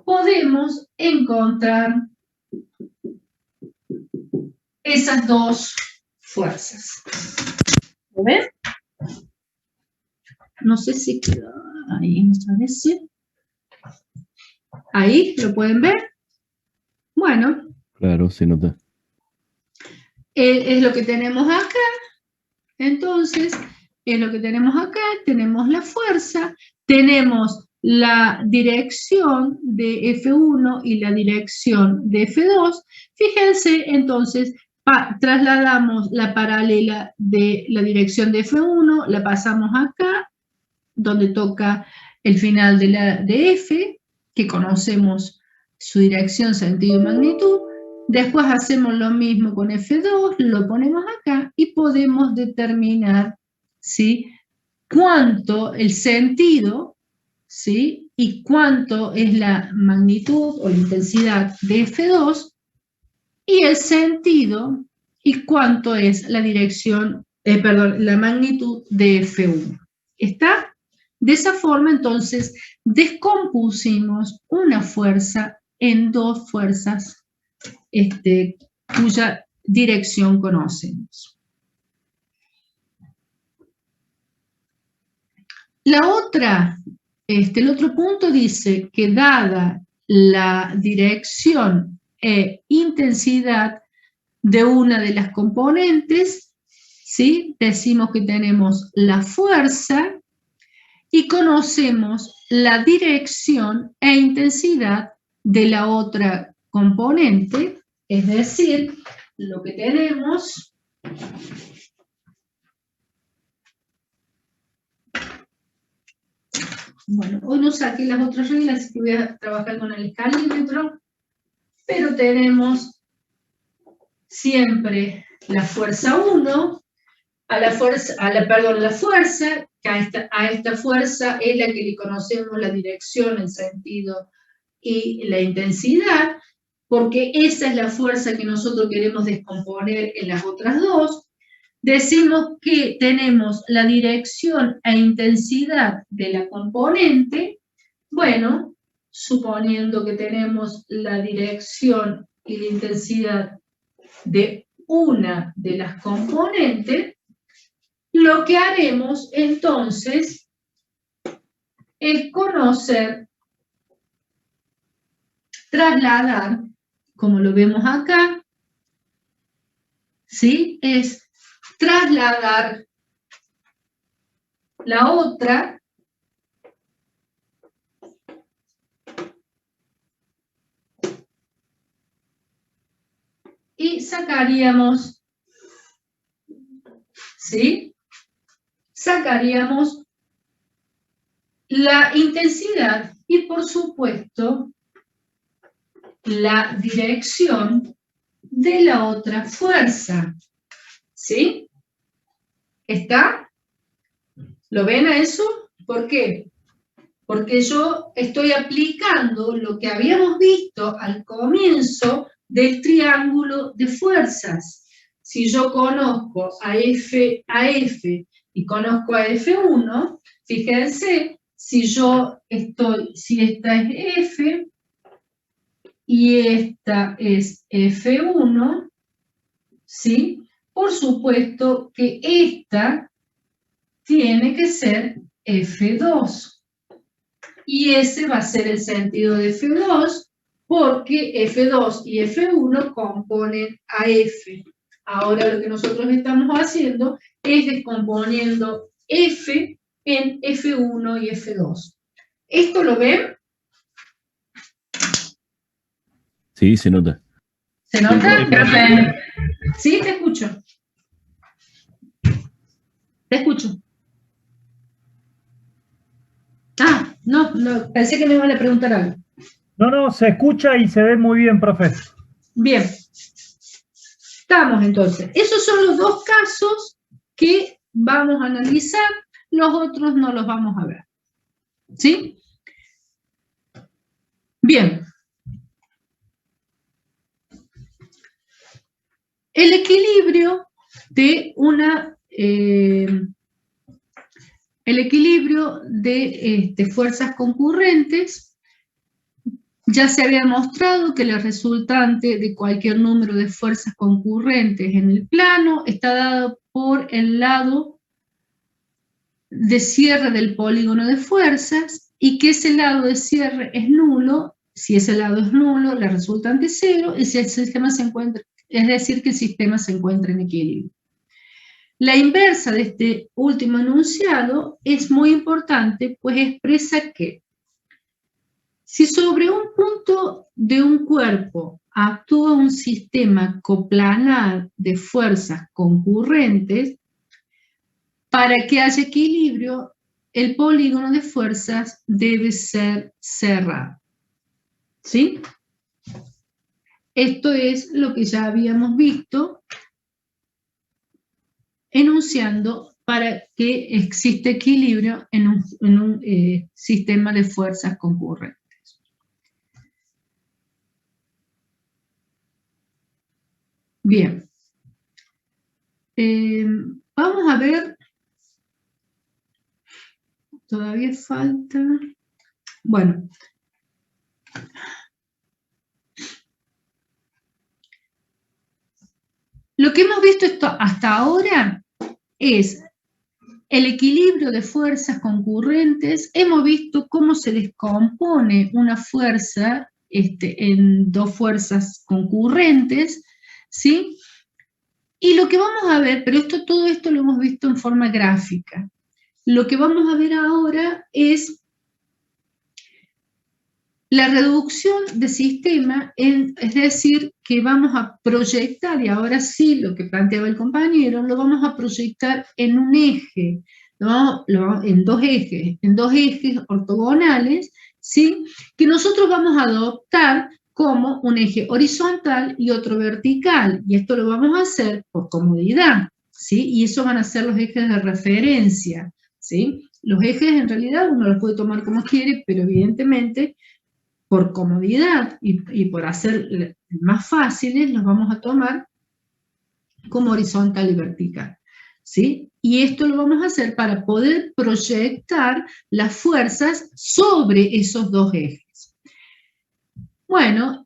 podemos encontrar esas 2 fuerzas. ¿Lo ven? No sé si queda ahí, me parece. Ahí, ¿lo pueden ver? Bueno. Claro, se nota. Es lo que tenemos acá. Entonces, es lo que tenemos acá. Tenemos la fuerza, tenemos la dirección de F1 y la dirección de F2. Fíjense, entonces, trasladamos la paralela de la dirección de F1, la pasamos acá, donde toca el final de F, que conocemos su dirección, sentido y magnitud. Después hacemos lo mismo con F2, lo ponemos acá y podemos determinar, ¿sí?, cuánto el sentido, ¿sí?, y cuánto es la magnitud o la intensidad de F2 y el sentido y cuánto es la dirección, la magnitud de F1. ¿Está? De esa forma, entonces, descompusimos una fuerza en 2 fuerzas cuya dirección conocemos. La otra, el otro punto dice que dada la dirección e intensidad de una de las componentes, ¿sí?, decimos que tenemos la fuerza y conocemos la dirección e intensidad de la otra componente, es decir, lo que tenemos bueno, hoy no saqué las otras reglas, así que voy a trabajar con el escalímetro, pero tenemos siempre la fuerza 1, la fuerza, que a esta fuerza es la que le conocemos la dirección, el sentido y la intensidad, porque esa es la fuerza que nosotros queremos descomponer en las otras 2. Decimos que tenemos la dirección e intensidad de la componente. Bueno, suponiendo que tenemos la dirección y la intensidad de una de las componentes, lo que haremos entonces es trasladar como lo vemos acá, ¿sí? Es trasladar la otra y sacaríamos, ¿sí? Sacaríamos la intensidad y, por supuesto, la dirección de la otra fuerza, ¿sí? ¿Está? ¿Lo ven a eso? ¿Por qué? Porque yo estoy aplicando lo que habíamos visto al comienzo del triángulo de fuerzas. Si yo conozco a F y conozco a F1, fíjense, si esta es F y esta es F1, ¿sí? Por supuesto que esta tiene que ser F2. Y ese va a ser el sentido de F2, porque F2 y F1 componen a F. Ahora lo que nosotros estamos haciendo es descomponiendo F en F1 y F2. ¿Esto lo ven? Sí, se nota. ¿Se nota? Gracias. Sí, te escucho. Te escucho. Ah, no, pensé que me iban a preguntar algo. No, se escucha y se ve muy bien, profe. Bien. Estamos entonces. Esos son los dos casos que vamos a analizar, los otros no los vamos a ver. ¿Sí? Bien. El equilibrio de fuerzas concurrentes, ya se había mostrado que la resultante de cualquier número de fuerzas concurrentes en el plano está dado por el lado de cierre del polígono de fuerzas y que ese lado de cierre es nulo. Si ese lado es nulo, la resultante es cero, y si el sistema se encuentra, es decir, que el sistema se encuentra en equilibrio. La inversa de este último enunciado es muy importante, pues expresa que si sobre un punto de un cuerpo actúa un sistema coplanar de fuerzas concurrentes, para que haya equilibrio, el polígono de fuerzas debe ser cerrado. ¿Sí? Esto es lo que ya habíamos visto enunciando para que exista equilibrio en un sistema de fuerzas concurrentes. Bien. Vamos a ver. Todavía falta. Bueno. Lo que hemos visto hasta ahora es el equilibrio de fuerzas concurrentes. Hemos visto cómo se descompone una fuerza en dos fuerzas concurrentes, ¿sí? Y lo que vamos a ver, pero todo esto lo hemos visto en forma gráfica. Lo que vamos a ver ahora es la reducción de sistema, es decir, que vamos a proyectar, y ahora sí, lo que planteaba el compañero, lo vamos a proyectar en un eje, en dos ejes ortogonales, ¿sí? Que nosotros vamos a adoptar como un eje horizontal y otro vertical, y esto lo vamos a hacer por comodidad, ¿sí? Y eso van a ser los ejes de referencia, ¿sí? Los ejes en realidad uno los puede tomar como quiere, pero evidentemente por comodidad y por hacer más fáciles, los vamos a tomar como horizontal y vertical, ¿sí? Y esto lo vamos a hacer para poder proyectar las fuerzas sobre esos dos ejes. Bueno,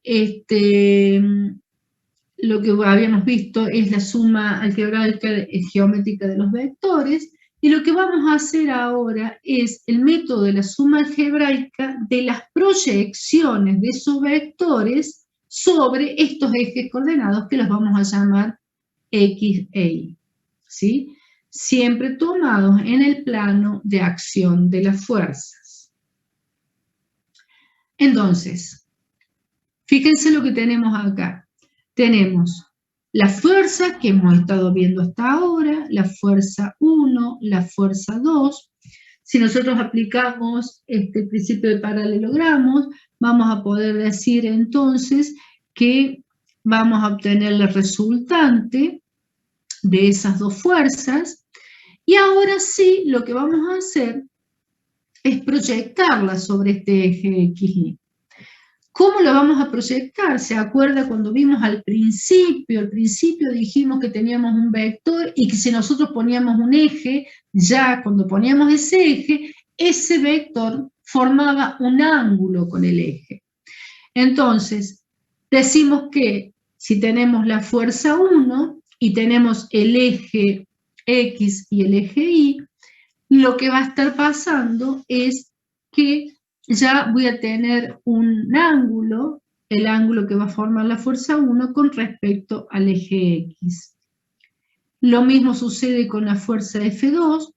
lo que habíamos visto es la suma algebraica geométrica de los vectores, y lo que vamos a hacer ahora es el método de la suma algebraica de las proyecciones de esos vectores sobre estos ejes coordenados que los vamos a llamar X e Y, ¿sí? Siempre tomados en el plano de acción de las fuerzas. Entonces, fíjense lo que tenemos acá. Tenemos la fuerza que hemos estado viendo hasta ahora, la fuerza 1, la fuerza 2. Si nosotros aplicamos este principio de paralelogramos, vamos a poder decir entonces que vamos a obtener la resultante de esas dos fuerzas. Y ahora sí, lo que vamos a hacer es proyectarla sobre este eje XY. ¿Cómo lo vamos a proyectar? ¿Se acuerda cuando vimos al principio? Al principio dijimos que teníamos un vector y que si nosotros poníamos un eje, ya cuando poníamos ese vector formaba un ángulo con el eje. Entonces, decimos que si tenemos la fuerza 1 y tenemos el eje X y el eje Y, lo que va a estar pasando es que ya voy a tener un ángulo, el ángulo que va a formar la fuerza 1 con respecto al eje X. Lo mismo sucede con la fuerza F2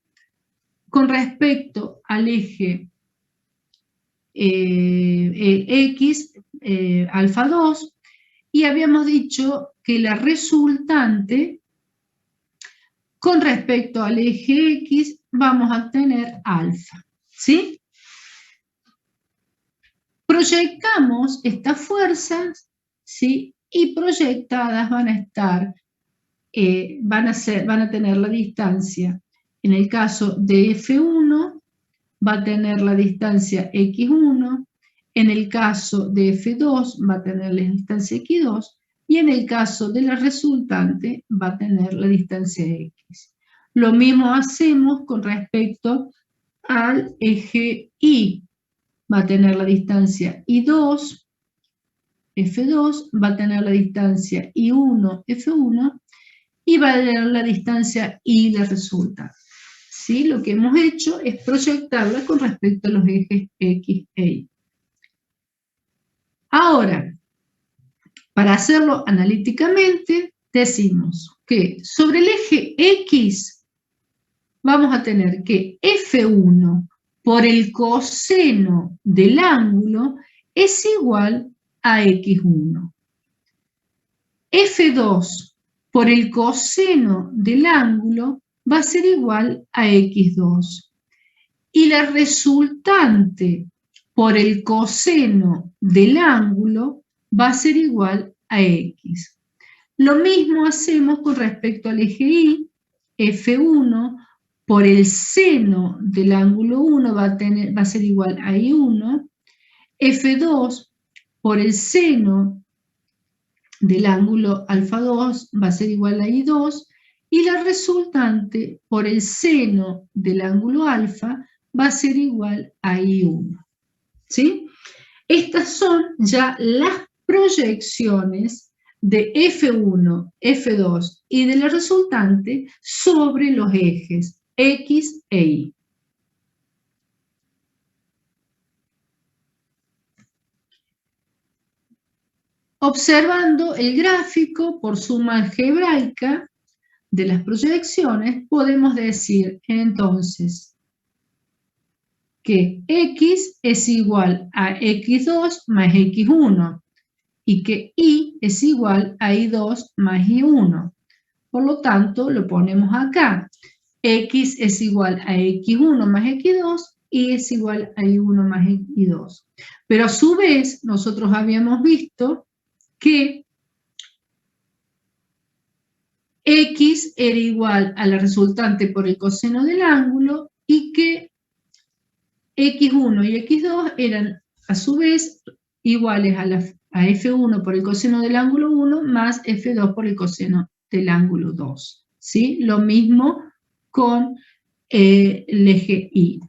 con respecto al eje X, alfa 2, y habíamos dicho que la resultante con respecto al eje X vamos a tener alfa, ¿sí? Proyectamos estas fuerzas, ¿sí? Y proyectadas van a estar, van a tener la distancia. En el caso de F1 va a tener la distancia X1, en el caso de F2 va a tener la distancia X2 y en el caso de la resultante va a tener la distancia X. Lo mismo hacemos con respecto al eje Y. Va a tener la distancia I2, F2, va a tener la distancia I1, F1, y va a tener la distancia Y la resultante. ¿Sí? Lo que hemos hecho es proyectarla con respecto a los ejes X e Y. Ahora, para hacerlo analíticamente, decimos que sobre el eje X vamos a tener que F1 por el coseno del ángulo es igual a X1. F2 por el coseno del ángulo va a ser igual a X2. Y la resultante por el coseno del ángulo va a ser igual a X. Lo mismo hacemos con respecto al eje Y. F1 por el seno del ángulo 1 va a ser igual a I1, F2 por el seno del ángulo alfa 2 va a ser igual a I2, y la resultante por el seno del ángulo alfa va a ser igual a I1. ¿Sí? Estas son ya las proyecciones de F1, F2 y de la resultante sobre los ejes X e Y. Observando el gráfico por suma algebraica de las proyecciones, podemos decir entonces que X es igual a X2 más X1 y que Y es igual a I2 más I1. Por lo tanto, lo ponemos acá. X es igual a X1 más X2, Y es igual a I1 más I2. Pero a su vez, nosotros habíamos visto que X era igual a la resultante por el coseno del ángulo y que X1 y X2 eran a su vez iguales a F1 por el coseno del ángulo 1 más F2 por el coseno del ángulo 2. ¿Sí? Lo mismo con el eje Y.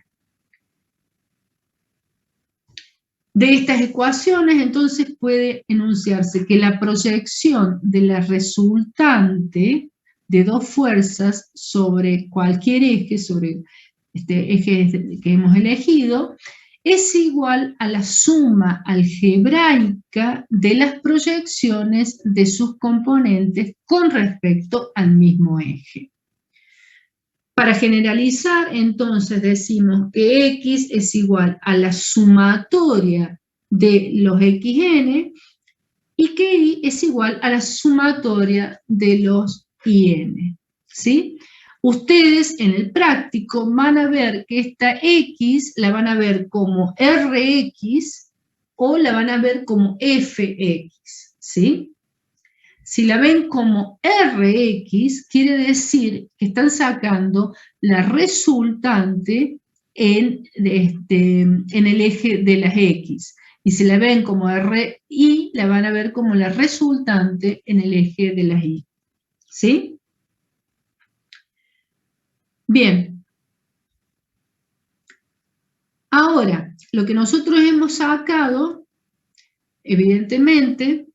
De estas ecuaciones, entonces, puede enunciarse que la proyección de la resultante de dos fuerzas sobre cualquier eje, sobre este eje que hemos elegido, es igual a la suma algebraica de las proyecciones de sus componentes con respecto al mismo eje. Para generalizar, entonces decimos que X es igual a la sumatoria de los XN y que Y es igual a la sumatoria de los IN, ¿sí? Ustedes en el práctico van a ver que esta X la van a ver como Rx o la van a ver como Fx, ¿sí? Si la ven como Rx, quiere decir que están sacando la resultante en el eje de las X. Y si la ven como RI, la van a ver como la resultante en el eje de las Y. ¿Sí? Bien. Ahora, lo que nosotros hemos sacado, evidentemente,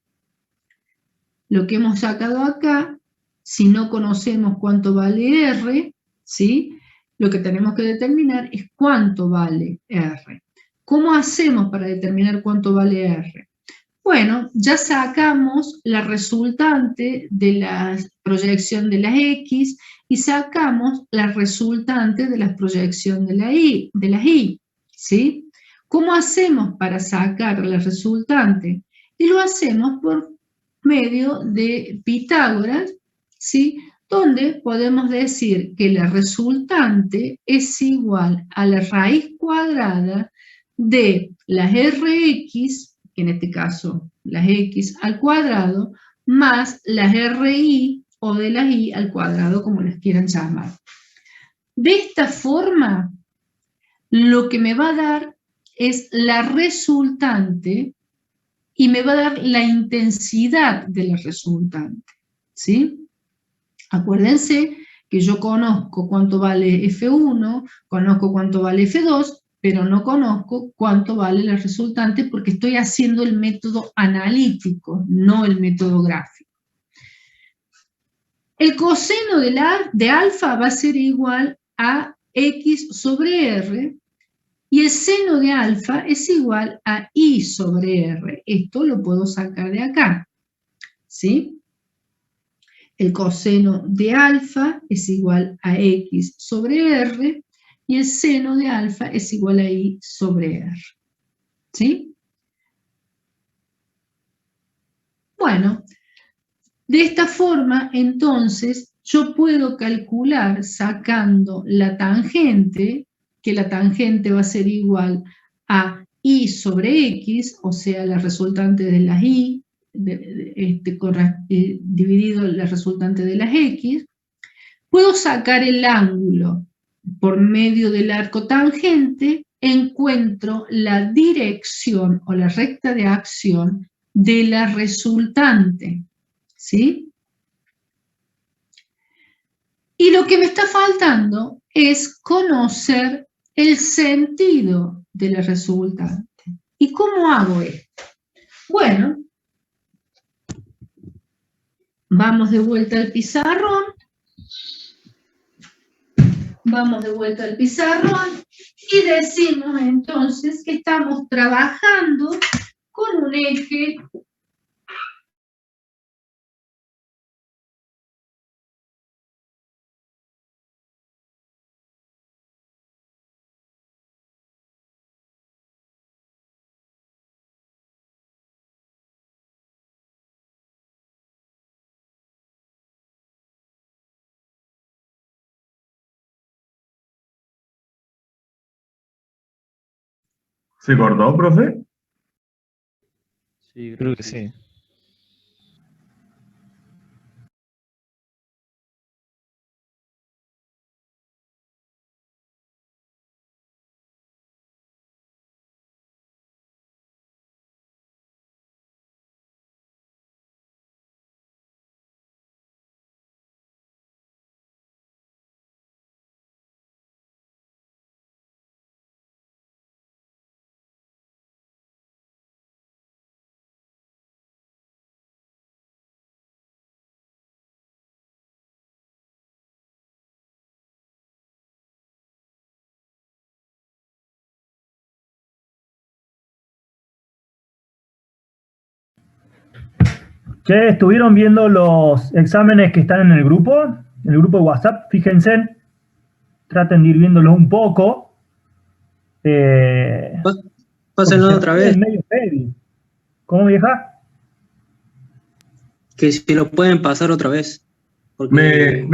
lo que hemos sacado acá, si no conocemos cuánto vale R, ¿sí? Lo que tenemos que determinar es cuánto vale R. ¿Cómo hacemos para determinar cuánto vale R? Bueno, ya sacamos la resultante de la proyección de las X y sacamos la resultante de la proyección de las Y, ¿sí? ¿Cómo hacemos para sacar la resultante? Y lo hacemos por medio de Pitágoras, ¿sí? Donde podemos decir que la resultante es igual a la raíz cuadrada de las Rx, que en este caso las X al cuadrado, más las RI o de las Y al cuadrado, como las quieran llamar. De esta forma, lo que me va a dar es la resultante y me va a dar la intensidad de la resultante, ¿sí? Acuérdense que yo conozco cuánto vale F1, conozco cuánto vale F2, pero no conozco cuánto vale la resultante porque estoy haciendo el método analítico, no el método gráfico. El coseno de alfa va a ser igual a X sobre R, y el seno de alfa es igual a I sobre R. Esto lo puedo sacar de acá, ¿sí? El coseno de alfa es igual a X sobre R y el seno de alfa es igual a I sobre R. ¿Sí? Bueno, de esta forma, entonces, yo puedo calcular sacando la tangente, que la tangente va a ser igual a I sobre X, o sea, la resultante de las Y, dividido la resultante de las X. Puedo sacar el ángulo por medio del arco tangente, encuentro la dirección o la recta de acción de la resultante, ¿sí? Y lo que me está faltando es conocer el sentido de la resultante. ¿Y cómo hago esto? Bueno, vamos de vuelta al pizarrón. Vamos de vuelta al pizarrón y decimos entonces que estamos trabajando con un eje ¿Se cortó, profe? Sí, creo que sí. Che, ¿estuvieron viendo los exámenes que están en el grupo de WhatsApp? Fíjense, traten de ir viéndolos un poco. Pásenlo otra vez. Medio heavy. ¿Cómo, vieja? Que si lo pueden pasar otra vez. Porque